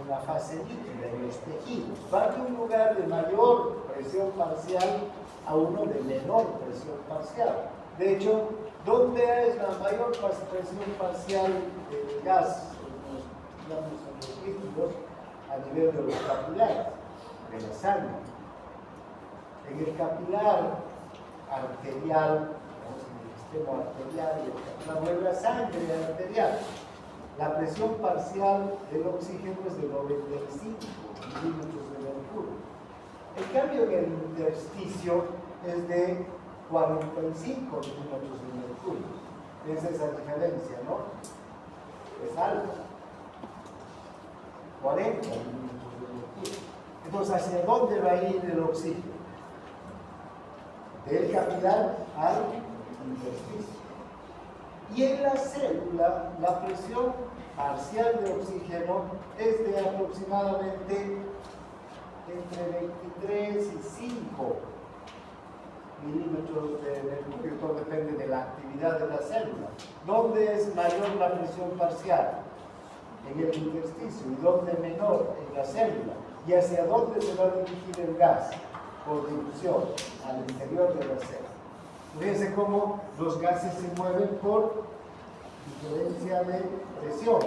A: una fase líquida, en los tejidos. Va de un lugar de mayor presión parcial a uno de menor presión parcial. De hecho, ¿dónde es la mayor presión parcial del gas en los líquidos? A nivel de los capilares, de la sangre. En el capilar arterial, arterial y el capilar de la sangre arterial, la presión parcial del oxígeno es de 95 milímetros de mercurio. El cambio en el intersticio es de 45 milímetros de mercurio. Es esa diferencia, ¿no? Es alta. 40 milímetros de mercurio. Entonces, ¿hacia dónde va a ir el oxígeno? Del capilar al intersticio. Y en la célula, la presión parcial de oxígeno es de aproximadamente entre 23 y 5 milímetros de mercurio. Todo depende de la actividad de la célula. ¿Dónde es mayor la presión parcial? En el intersticio. ¿Y dónde menor? En la célula. ¿Y hacia dónde se va a dirigir el gas? Por difusión, al interior de la célula. Fíjense cómo los gases se mueven por diferencia de presión,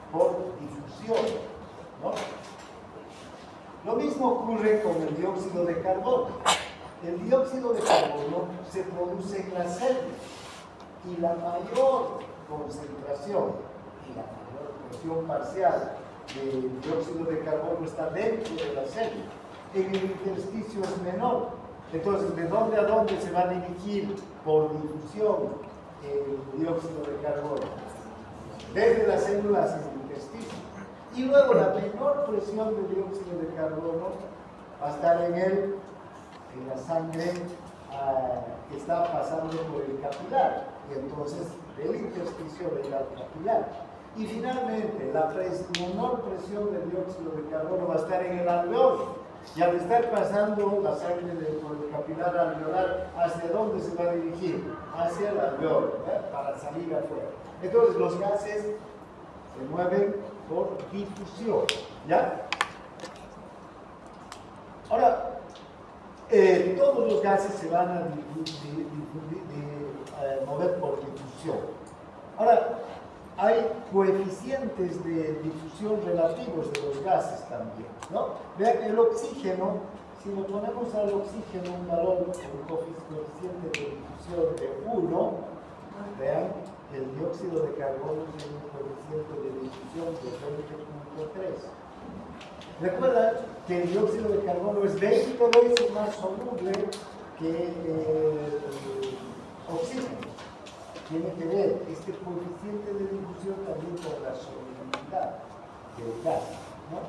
A: por difusión, ¿no? Lo mismo ocurre con el dióxido de carbono. El dióxido de carbono se produce en la célula y la mayor concentración y la mayor presión parcial del dióxido de carbono está dentro de la célula. En el intersticio es menor. Entonces, ¿de dónde a dónde se va a dirigir por difusión el dióxido de carbono? Desde las células hacia el intestino. Y luego la menor presión del dióxido de carbono va a estar en la sangre que está pasando por el capilar. Y entonces, del intersticio va a ir al capilar. Y finalmente, la menor presión del dióxido de carbono va a estar en el alveolo. Y al estar pasando la sangre por el capilar alveolar, ¿hacia dónde se va a dirigir? Hacia el alveolo, para salir afuera. Entonces los gases se mueven por difusión, ¿ya? Ahora, todos los gases se van a mover por difusión. Ahora, hay coeficientes de difusión relativos de los gases también, ¿no? Vean, el oxígeno, si le ponemos al oxígeno un valor, un coeficiente de difusión de 1, vean, el dióxido de carbono tiene un coeficiente de difusión de 20.3. Recuerda que el dióxido de carbono es 20 veces más soluble que el oxígeno. tiene que ver este coeficiente de difusión también con la solubilidad del gas, ¿no?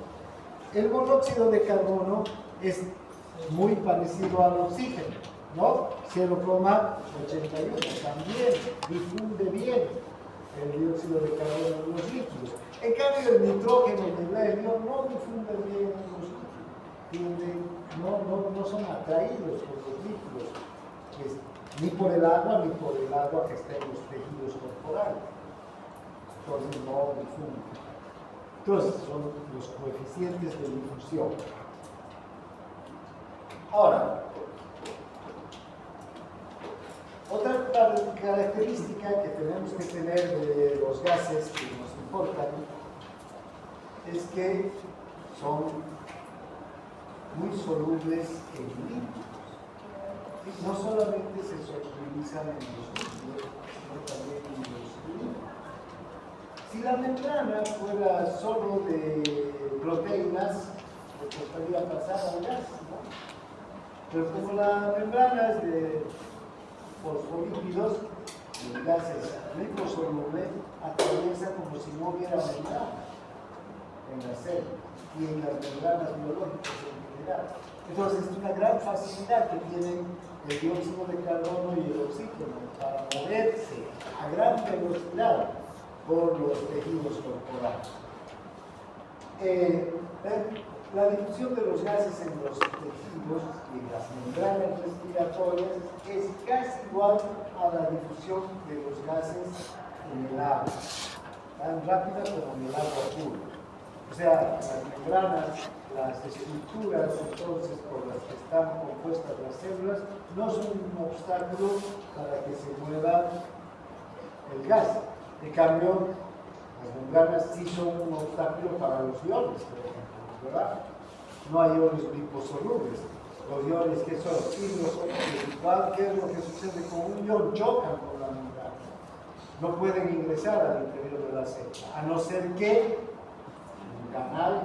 A: El monóxido de carbono es muy parecido al oxígeno, ¿no? 0,81, también difunde bien el dióxido de carbono en los líquidos. En cambio, el nitrógeno y el helio no difunden bien en los líquidos, no son atraídos por los líquidos, ni por el agua que está en los tejidos corporales. Entonces no difunden. Entonces son los coeficientes de difusión. Ahora, otra característica que tenemos que tener de los gases que nos importan es que son muy solubles en líquidos. No solamente se solubilizan en los líquidos, sino también en los líquidos. Si la membrana fuera solo de proteínas, le costaría pasar al gas, ¿no? Pero como la membrana es de fosfolípidos, el gas es liposoluble, atraviesa como si no hubiera membrana en la célula y en las membranas biológicas en general. Entonces es una gran facilidad que tienen el dióxido de carbono y el oxígeno para moverse a gran velocidad por los tejidos corporales. La difusión de los gases en los tejidos y en las membranas respiratorias es casi igual a la difusión de los gases en el agua, tan rápida como en el agua pura. O sea, las membranas, las estructuras entonces por las que están compuestas las células no son un obstáculo para que se mueva el gas. En cambio, las membranas sí son un obstáculo para los iones, por ejemplo, ¿verdad? No hay iones liposolubles. Los iones que son hidrosolubles, ¿qué es lo que sucede con un ion? Chocan con la membrana. No pueden ingresar al interior de la célula, a no ser que un canal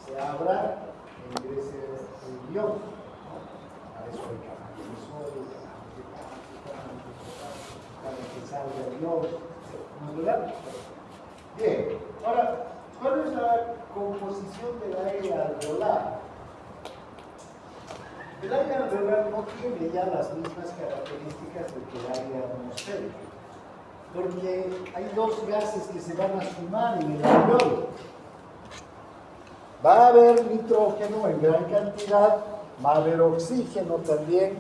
A: se abra e ingrese el ion. Para eso hay canal de sodio, para que salga el ion. ¿No es verdad? Bien, ahora, ¿cuál es la composición del aire alveolar? El aire alveolar no tiene ya las mismas características que el aire atmosférico, porque hay dos gases que se van a sumar en el alveolo. Va a haber nitrógeno en gran cantidad, va a haber oxígeno también,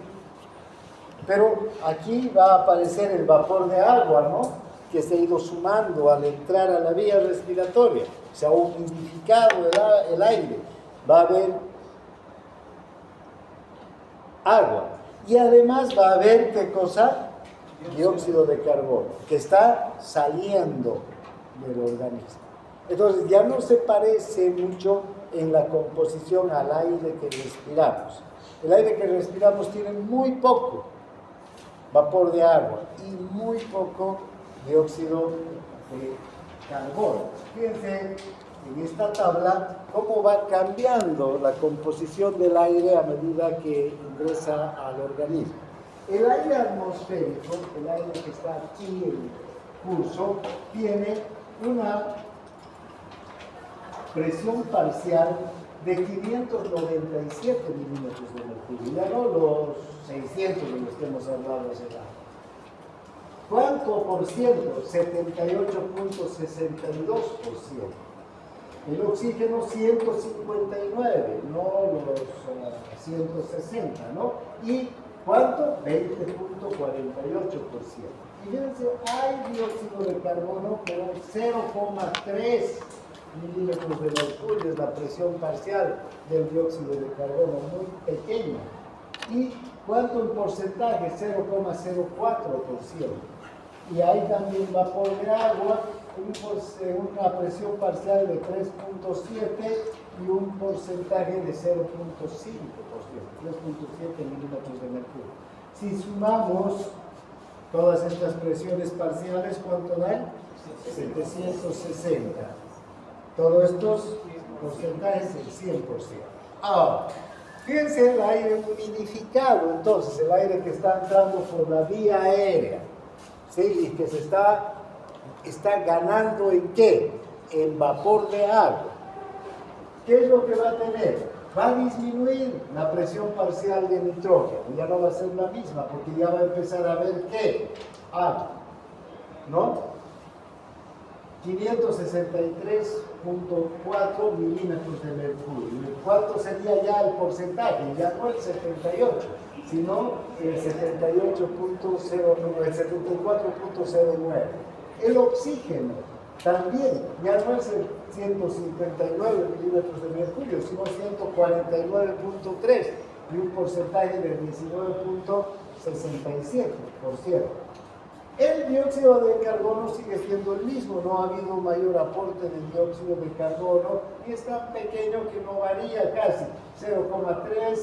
A: pero aquí va a aparecer el vapor de agua, ¿no?, que se ha ido sumando al entrar a la vía respiratoria. Se ha humidificado el aire, va a haber agua y además va a haber, ¿qué cosa? Dióxido de carbono, que está saliendo del organismo. Entonces ya no se parece mucho en la composición al aire que respiramos. El aire que respiramos tiene muy poco vapor de agua y muy poco dióxido de carbono. Fíjense en esta tabla cómo va cambiando la composición del aire a medida que ingresa al organismo. El aire atmosférico, el aire que está aquí en curso, tiene una presión parcial de 597 milímetros de mercurio, ya no los 600 de los que hemos hablado hace rato. ¿Cuánto por ciento? 78.62%. El oxígeno 159, no los 160, ¿no? ¿Y cuánto? 20.48%. Y fíjense, hay dióxido de carbono, pero 0,3 milímetros de mercurio es la presión parcial del dióxido de carbono, muy pequeña. ¿Y cuánto en porcentaje? 0,04%. Y hay también vapor de agua, una presión parcial de 3.7 y un porcentaje de 0.5%, 3.7 milímetros de mercurio. Si sumamos todas estas presiones parciales, ¿cuánto dan? 760. Todos estos porcentajes, el 100%. Ahora, fíjense el aire humidificado, entonces, el aire que está entrando por la vía aérea. ¿sí? Y que se está ganando ¿en qué? En vapor de agua. ¿Qué es lo que va a tener? Va a disminuir la presión parcial de nitrógeno, ya no va a ser la misma, porque ya va a empezar a ver ¿qué? Agua, ¿no? 563.4 milímetros de mercurio. ¿Cuánto sería ya el porcentaje? Ya no el 78, sino el 78.09, el 74.09. El oxígeno también ya no es el 159 milímetros de mercurio, sino 149.3 y un porcentaje de 19.67%. El dióxido de carbono sigue siendo el mismo, no ha habido mayor aporte de dióxido de carbono y es tan pequeño que no varía casi, 0,3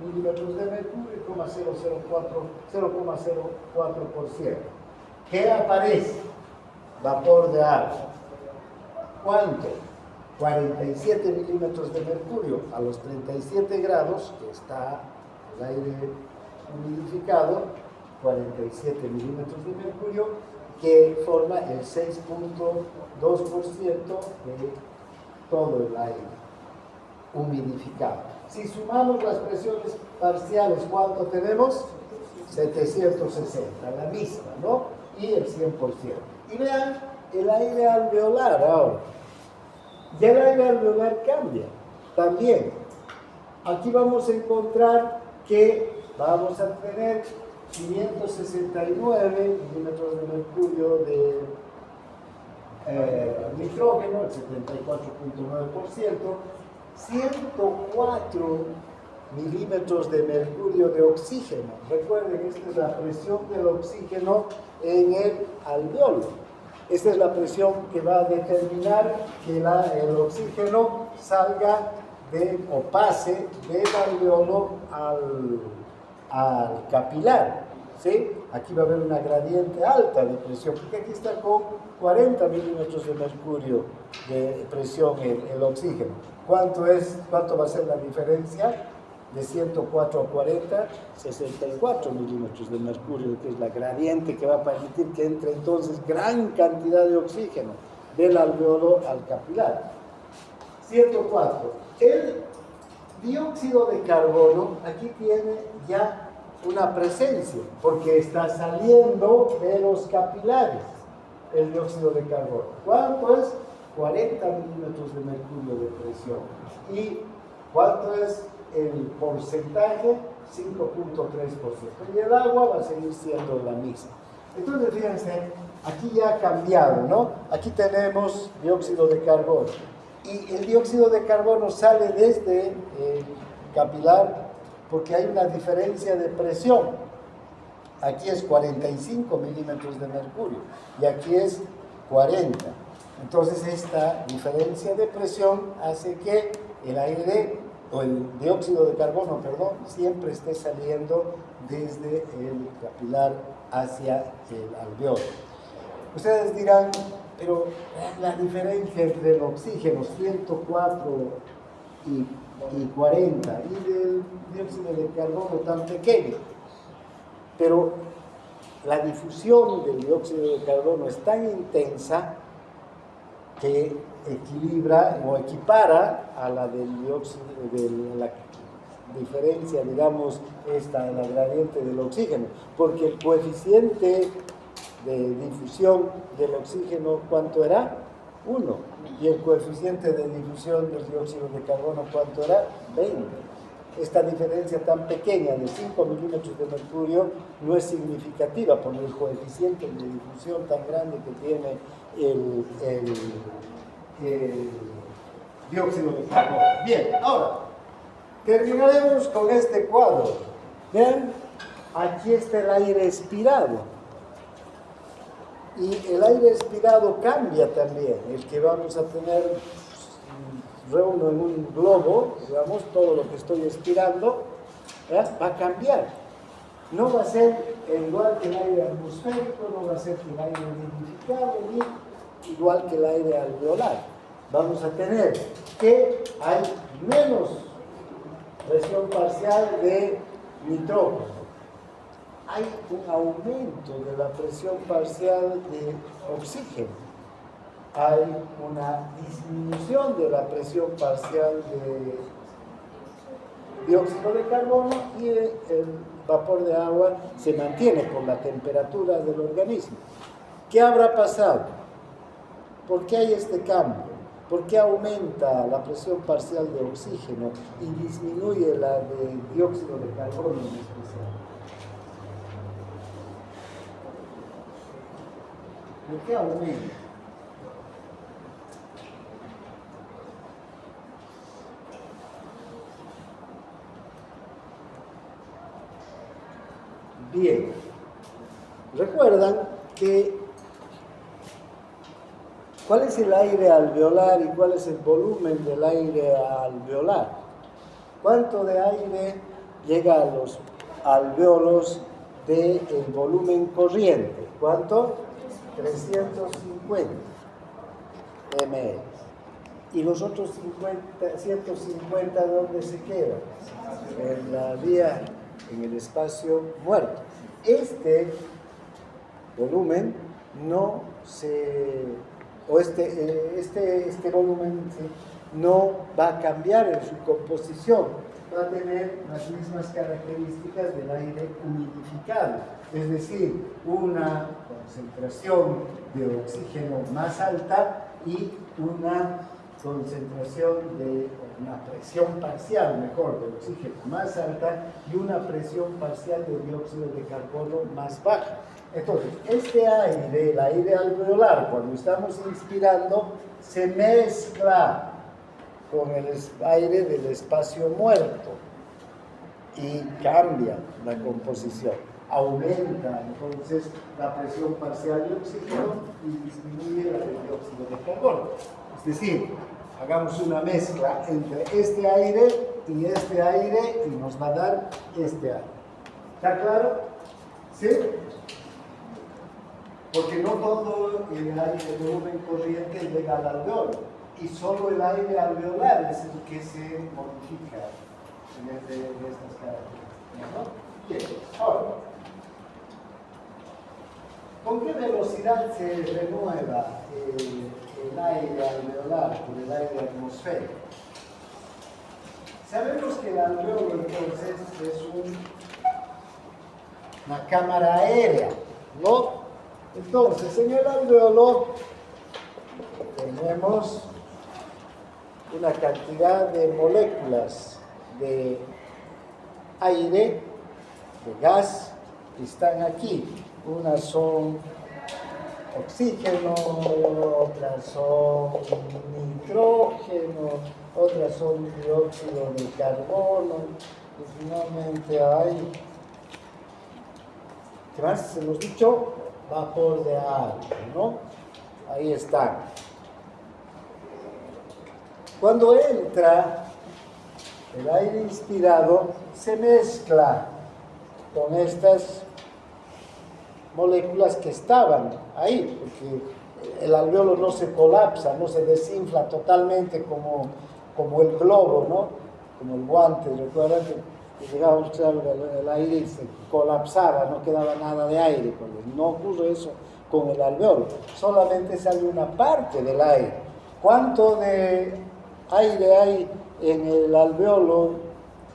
A: milímetros de mercurio y 0,04%. ¿Qué aparece? Vapor de agua. ¿Cuánto? 47 milímetros de mercurio a los 37 grados, que está el aire humidificado, 47 milímetros de mercurio, que forma el 6.2% de todo el aire humidificado. Si sumamos las presiones parciales, ¿cuánto tenemos? 760, la misma, ¿no? Y el 100%. Y vean el aire alveolar ahora. Ya el aire alveolar cambia también. Aquí vamos a encontrar que vamos a tener 569 milímetros de mercurio de nitrógeno, el 74.9%, 104 milímetros de mercurio de oxígeno. Recuerden, esta es la presión del oxígeno en el alveolo. Esta es la presión que va a determinar que el oxígeno salga o pase del alveolo al capilar, ¿sí? Aquí va a haber una gradiente alta de presión, porque aquí está con 40 milímetros de mercurio de presión el oxígeno. ¿Cuánto va a ser la diferencia? De 104 a 40, 64 milímetros de mercurio, que es la gradiente que va a permitir que entre entonces gran cantidad de oxígeno del alveolo al capilar. 104. El dióxido de carbono aquí tiene ya una presencia, porque está saliendo de los capilares el dióxido de carbono. ¿Cuánto es? 40 milímetros de mercurio de presión. ¿Y cuánto es el porcentaje? 5.3%. Y el agua va a seguir siendo la misma. Entonces, fíjense, aquí ya ha cambiado, ¿no? Aquí tenemos dióxido de carbono. Y el dióxido de carbono sale desde el capilar porque hay una diferencia de presión. Aquí es 45 milímetros de mercurio y aquí es 40. Entonces esta diferencia de presión hace que el aire, o el dióxido de carbono, perdón, siempre esté saliendo desde el capilar hacia el alveolo. Ustedes dirán, pero la diferencia entre el oxígeno 104 y 40 y del dióxido de carbono tan pequeño, pero la difusión del dióxido de carbono es tan intensa que equilibra o equipara a la del dióxido, de la diferencia, digamos, la gradiente del oxígeno, porque el coeficiente de difusión del oxígeno, ¿cuánto era? 1. Y el coeficiente de difusión del dióxido de carbono, ¿cuánto era? 20. Esta diferencia tan pequeña de 5 milímetros de mercurio no es significativa por el coeficiente de difusión tan grande que tiene el dióxido de carbono. Bien, ahora terminaremos con este cuadro. Vean, aquí está el aire expirado. Y el aire expirado cambia también. El que vamos a tener, reúno en un globo, digamos, todo lo que estoy expirando, va a cambiar. No va a ser igual que el aire atmosférico, no va a ser el aire humidificado, ni igual que el aire alveolar. Vamos a tener que hay menos presión parcial de nitrógeno. hay un aumento de la presión parcial de oxígeno, hay una disminución de la presión parcial de dióxido de carbono y el vapor de agua se mantiene por la temperatura del organismo. ¿Qué habrá pasado? ¿Por qué hay este cambio? ¿Por qué aumenta la presión parcial de oxígeno y disminuye la de dióxido de carbono en especial? ¿Por qué aumenta? Bien, recuerdan que ¿cuál es el aire alveolar y cuál es el volumen del aire alveolar? ¿Cuánto de aire llega a los alvéolos del volumen corriente? ¿Cuánto? 350 ml. ¿Y los otros 150 dónde se quedan? En la vía, en el espacio muerto. Este volumen no se... este volumen, ¿sí?, no va a cambiar en su composición, va a tener las mismas características del aire humidificado, es decir, una concentración de oxígeno más alta y una concentración de una presión parcial, mejor, de oxígeno más alta y una presión parcial de dióxido de carbono más baja. Entonces, este aire, el aire alveolar, cuando estamos inspirando, se mezcla con el aire del espacio muerto y cambia la composición. Aumenta entonces la presión parcial de oxígeno y disminuye la de dióxido de carbono. Es decir, hagamos una mezcla entre este aire y nos va a dar este aire. ¿Está claro? ¿Sí? Porque no todo el aire de volumen corriente llega al alveolo, y solo el aire alveolar es el que se modifica de estas características, ¿no? Bien, ahora, ¿con qué velocidad se renueva el aire alveolar por el aire atmosférico? Sabemos que el alveolo entonces es una cámara aérea, ¿no? Entonces, en el alveolo tenemos una cantidad de moléculas de aire, de gas, que están aquí. Unas son oxígeno, otras son nitrógeno, otras son dióxido de carbono, y finalmente hay, ¿qué más hemos dicho? Vapor de agua, ¿no? Ahí están. Cuando entra el aire inspirado, se mezcla con estas moléculas que estaban ahí, porque el alveolo no se colapsa, no se desinfla totalmente como el globo, ¿no? Como el guante. Recuerdan que llegaba a usar el aire y se colapsaba, no quedaba nada de aire. No ocurre eso con el alveolo, solamente sale una parte del aire. ¿Cuánto de aire hay en el alveolo?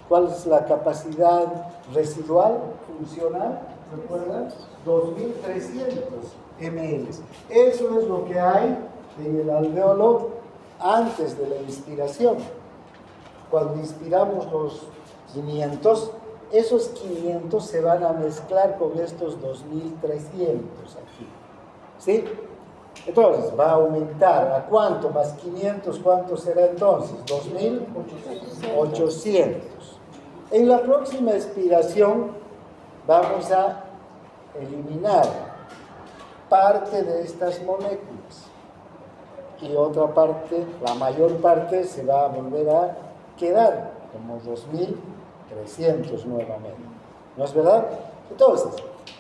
A: ¿Cuál es la capacidad residual funcional? ¿Recuerdan? 2.300 ml. Eso es lo que hay en el alveolo antes de la inspiración. Cuando inspiramos los 500, esos 500 se van a mezclar con estos 2.300 aquí. ¿Sí? Entonces, va a aumentar. ¿A cuánto? Más 500, ¿cuánto será entonces? 2.800. En la próxima expiración vamos a eliminar parte de estas moléculas y otra parte, la mayor parte, se va a volver a quedar como 2.300 nuevamente. ¿No es verdad? Entonces,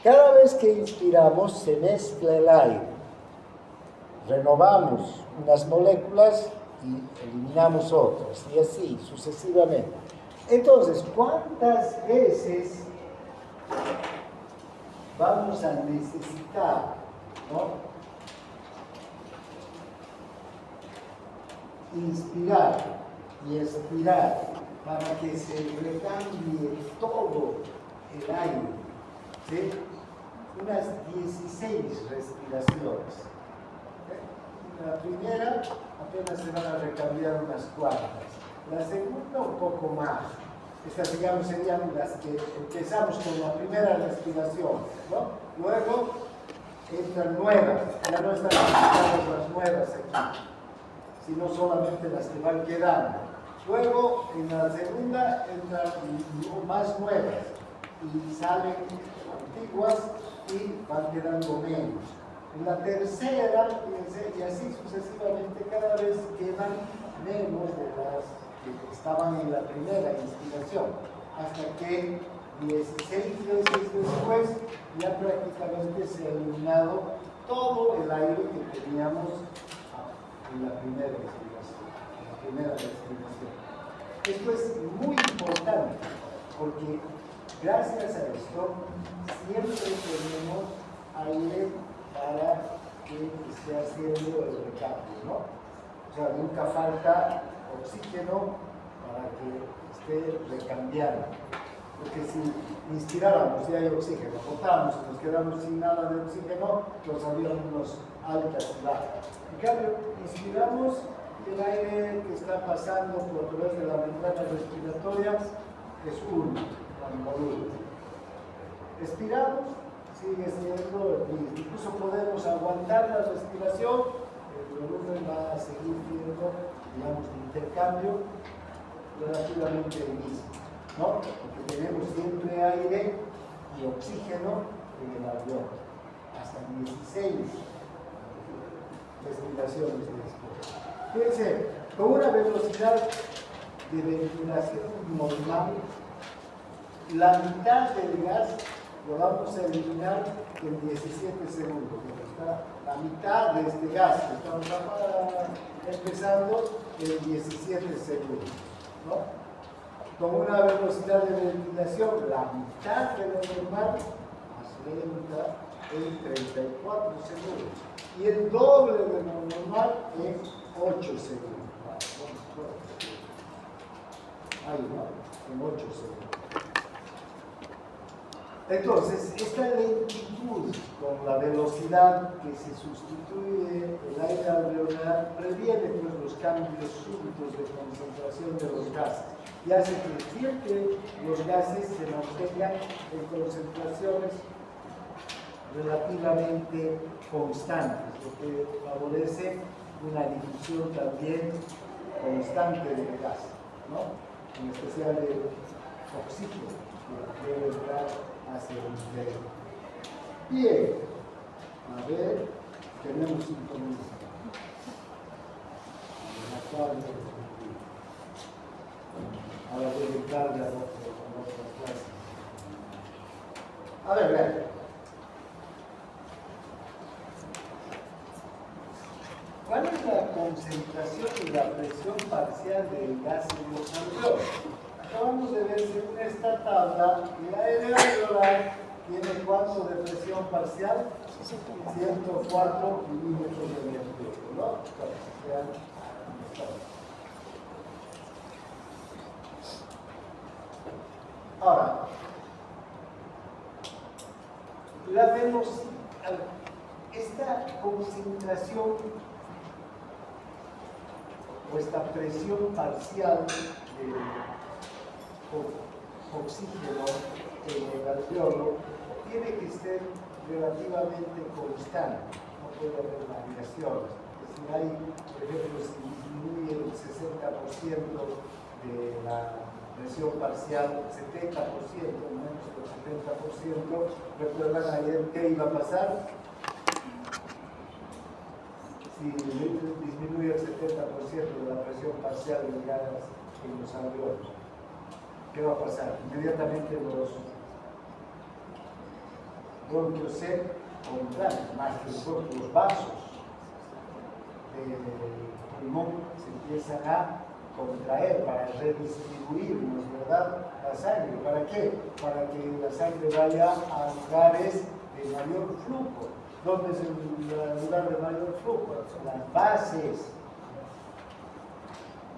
A: cada vez que inspiramos se mezcla el aire, renovamos unas moléculas y eliminamos otras, y así sucesivamente. Entonces, ¿cuántas veces vamos a necesitar, ¿no?, inspirar y expirar para que se recambie todo el aire, ¿sí? Unas 16 respiraciones. La primera apenas se van a recambiar unas cuantas. La segunda un poco más. Estas, digamos, serían las que empezamos con la primera respiración, ¿no? Luego entran nuevas, ya no están registradas las nuevas aquí, sino solamente las que van quedando. Luego, en la segunda, entran más nuevas y salen antiguas y van quedando menos. En la tercera, fíjense, y así sucesivamente, cada vez quedan menos de las que estaban en la primera inspiración, hasta que 16 veces después ya prácticamente se ha eliminado todo el aire que teníamos en la primera respiración. Esto es muy importante porque gracias a esto siempre tenemos aire para que esté haciendo el recambio, ¿no? O sea, nunca falta oxígeno para que esté recambiando. Porque si inspiráramos y hay oxígeno, botamos y nos quedamos sin nada de oxígeno, nos habríamos altas y bajas. En cambio, inspiramos el aire que está pasando por través de la membrana respiratoria es uno, el volumen. Expiramos, sigue siendo, incluso podemos aguantar la respiración, el volumen va a seguir siendo, digamos, de intercambio relativamente el mismo, ¿no? Porque tenemos siempre aire y oxígeno en el avión, hasta 16 respiraciones después. Fíjense, con una velocidad de ventilación normal, la mitad del gas lo vamos a eliminar en 17 segundos. La mitad de este gas que estamos empezando en 17 segundos, ¿no? Con una velocidad de ventilación, la mitad de lo normal, más lenta, en 34 segundos. Y el doble de lo normal en 8 segundos. Ahí va, en 8 segundos. Entonces, esta lentitud con la velocidad que se sustituye el aire alveolar previene pues, los cambios súbitos de concentración de los gases y hace que siempre los gases se mantengan en concentraciones relativamente constantes, lo que favorece una difusión también constante de gases, ¿no? En especial de oxígeno, que debe entrar hacia el interior. Bien, a ver, tenemos 5 minutos. Ahora voy a entrar a otras clases. A ver, vean. ¿Cuál es la concentración y la presión parcial del gas en los alveolos? Acabamos de ver, según esta tabla, el aire alveolar tiene ¿cuánto de presión parcial? 104 milímetros de mercurio, ¿no? Ahora, la velocidad, esta concentración o esta presión parcial de oxígeno en el alveolo tiene que ser relativamente constante, no puede haber variaciones. Es decir, hay, por ejemplo, si disminuye el 60% de la presión parcial, 70%, menos del 70%, ¿recuerdan ayer qué iba a pasar? Si disminuye el 70% de la presión parcial del gas en los alveolos, ¿qué va a pasar? Inmediatamente los bronquios se contraen, más que los vasos del pulmón se empiezan a contraer para redistribuir, ¿no es verdad?, la sangre. ¿Para qué? Para que la sangre vaya a lugares de mayor flujo. ¿Dónde es el lugar de mayor flujo? Las bases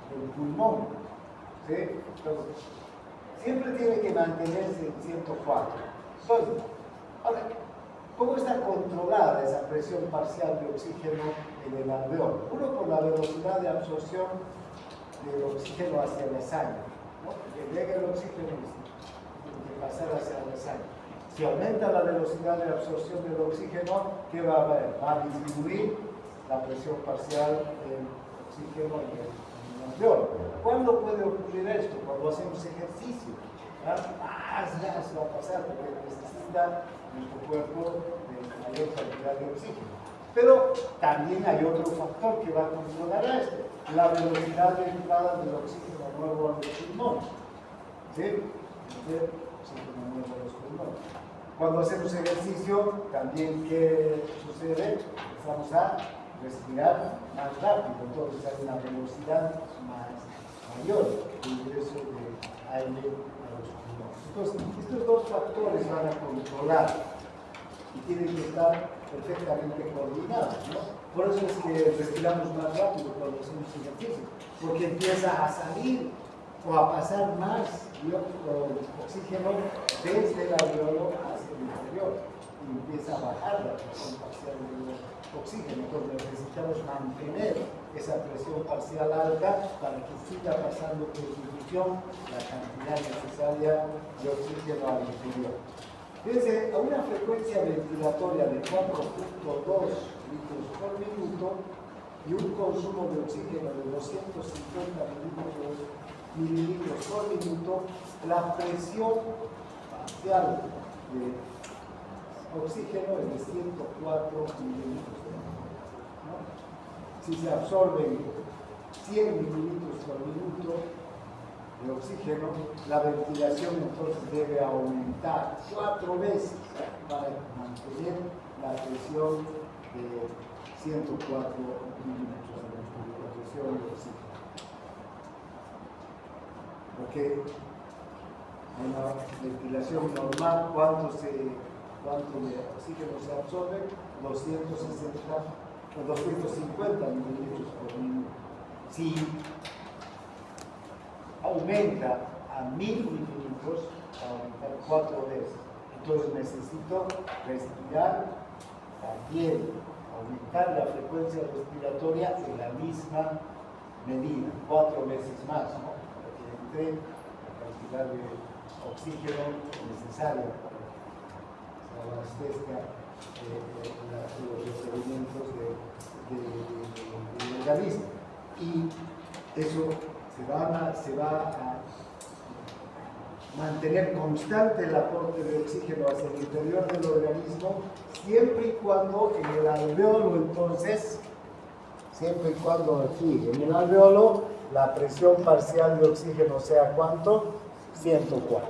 A: del pulmón. ¿Sí? Entonces, siempre tiene que mantenerse en 104. Entonces, ahora, ¿cómo está controlada esa presión parcial de oxígeno en el alveolo? Uno, por la velocidad de absorción del oxígeno hacia la sangre, ¿no? Que llega el oxígeno y tiene que pasar hacia la sangre. Si aumenta la velocidad de absorción del oxígeno, ¿qué va a haber? Va a disminuir la presión parcial del oxígeno en el alveolo. ¿Cuándo puede ocurrir esto? Cuando hacemos ejercicio. Más gas va a pasar porque necesita nuestro cuerpo de mayor cantidad de oxígeno. Pero también hay otro factor que va a controlar esto, la velocidad de entrada del oxígeno nuevo a los pulmones. ¿Sí? El oxígeno nuevo a los pulmones. Cuando hacemos ejercicio, también, ¿qué sucede? Empezamos a respirar más rápido, entonces hay una velocidad mayor de ingreso de aire a los pulmones. Entonces, estos dos factores van a controlar y tienen que estar perfectamente coordinados, ¿no? Por eso es que respiramos más rápido cuando hacemos ejercicio, porque empieza a salir o a pasar más oxígeno desde el alveolo hacia el interior y empieza a bajar la presión parcial del oxígeno. Entonces necesitamos mantener esa presión parcial alta para que siga pasando por difusión la cantidad necesaria de oxígeno al interior. Fíjense, a una frecuencia ventilatoria de 4.2 litros por minuto y un consumo de oxígeno de 250 mililitros por minuto, la presión parcial de oxígeno es de 104 mililitros, ¿no? Si se absorben 100 mililitros por minuto de oxígeno, la ventilación entonces debe aumentar 4 veces para mantener la presión de 104 mililitros de presión de oxígeno. Porque en la ventilación normal, ¿cuánto de oxígeno se absorbe? 250 mililitros por minuto. Si aumenta a 1000 mililitros, va a aumentar 4 veces. Entonces necesito respirar también, aumentar la frecuencia respiratoria en la misma medida, 4 veces más, ¿no? Para que entre la cantidad de oxígeno necesaria para que se abastezca los requerimientos del organismo. Y eso se va a mantener constante el aporte de oxígeno hacia el interior del organismo, siempre y cuando en el alveolo, entonces, siempre y cuando aquí, en el alveolo, la presión parcial de oxígeno sea ¿cuánto? 104.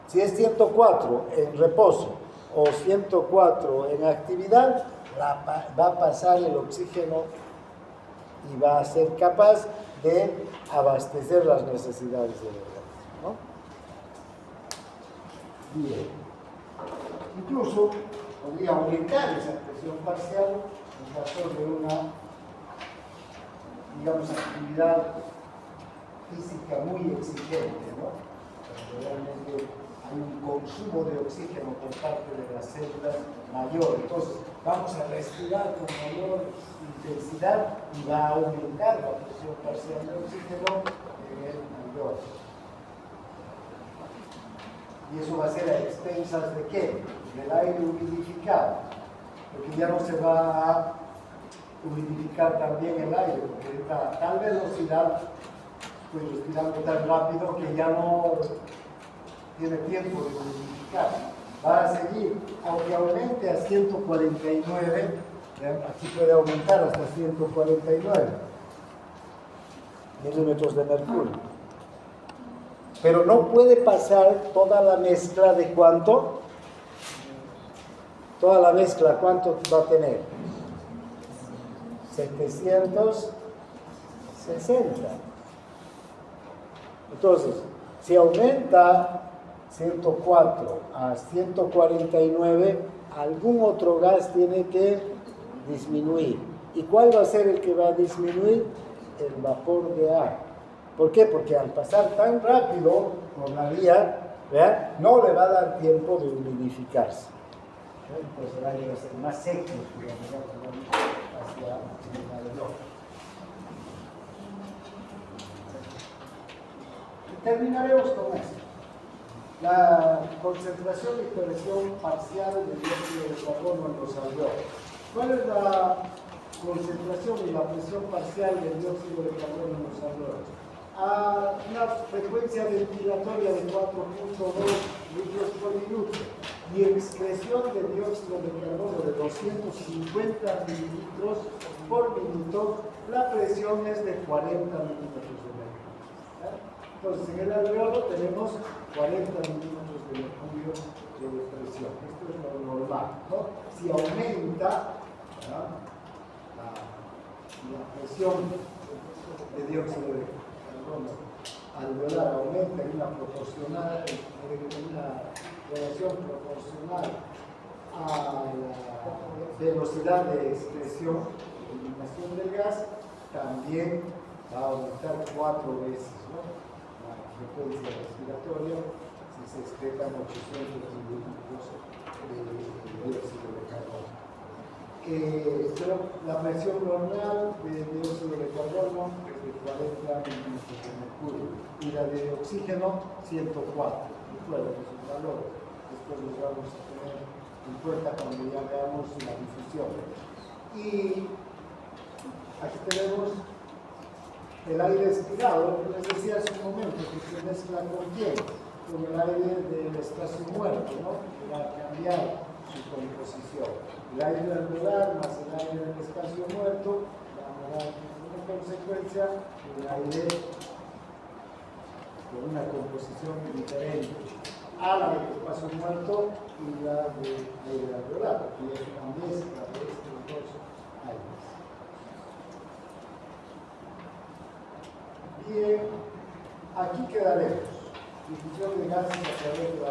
A: Si es 104 en reposo o 104 en actividad, va a pasar el oxígeno y va a ser capaz de abastecer las necesidades del organismo, ¿no? Bien. Incluso podría aumentar esa presión parcial en caso de una, digamos, actividad física muy exigente, ¿no? Cuando realmente hay un consumo de oxígeno por parte de las células mayor. Entonces, vamos a respirar con mayor intensidad y va a aumentar la presión parcial de oxígeno en el alveolo. Y eso va a ser a expensas de ¿qué? Del aire humidificado, porque ya no se va a humidificar también el aire, porque está a tal velocidad, pues respirando tan rápido que ya no tiene tiempo de humidificar. Va a seguir, aunque aumente a 149, aquí puede aumentar hasta 149 milímetros de mercurio. Pero no puede pasar toda la mezcla de ¿cuánto? Toda la mezcla, ¿cuánto va a tener? 760. Entonces, si aumenta 104 a 149, algún otro gas tiene que disminuir. ¿Y cuál va a ser el que va a disminuir? El vapor de agua. ¿Por qué? Porque al pasar tan rápido por la vía, ¿verdad?, no le va a dar tiempo de humidificarse. Entonces el aire va a ser más seco hacia el reloj. Terminaremos con esto. La concentración y presión parcial del dióxido de carbono en los alveolos. ¿Cuál es la concentración y la presión parcial del dióxido de carbono en los alveolos? A una frecuencia ventilatoria de 4.2 litros por minuto y excreción de dióxido de carbono de 250 mililitros por minuto, la presión es de 40 milímetros de mercurio. Entonces, en el alveolo tenemos 40 milímetros de mercurio de presión. Esto es lo normal, ¿no? Si aumenta la presión de dióxido de carbono alveolar, aumenta en una relación proporcional a la velocidad de excreción, eliminación del gas, también va a aumentar 4 veces, ¿no?, la frecuencia respiratoria si se excretan 800 mililitros de dióxido de carbono. Pero la presión normal de dióxido de carbono es de 40 mililitros de mercurio y la de oxígeno 104. Recuerden esos valores, después los vamos a tener en cuenta cuando ya veamos la difusión. Y aquí tenemos el aire expirado, les decía hace un momento que se mezcla con quién, con el aire del espacio muerto, ¿no?, que va a cambiar su composición. El aire alveolar más el aire del espacio muerto va a dar una consecuencia el aire con una composición diferente a la del espacio muerto y la del aire alveolar, porque es una mezcla de estos dos aires. Bien, aquí quedaremos. Difusión de gases a través de la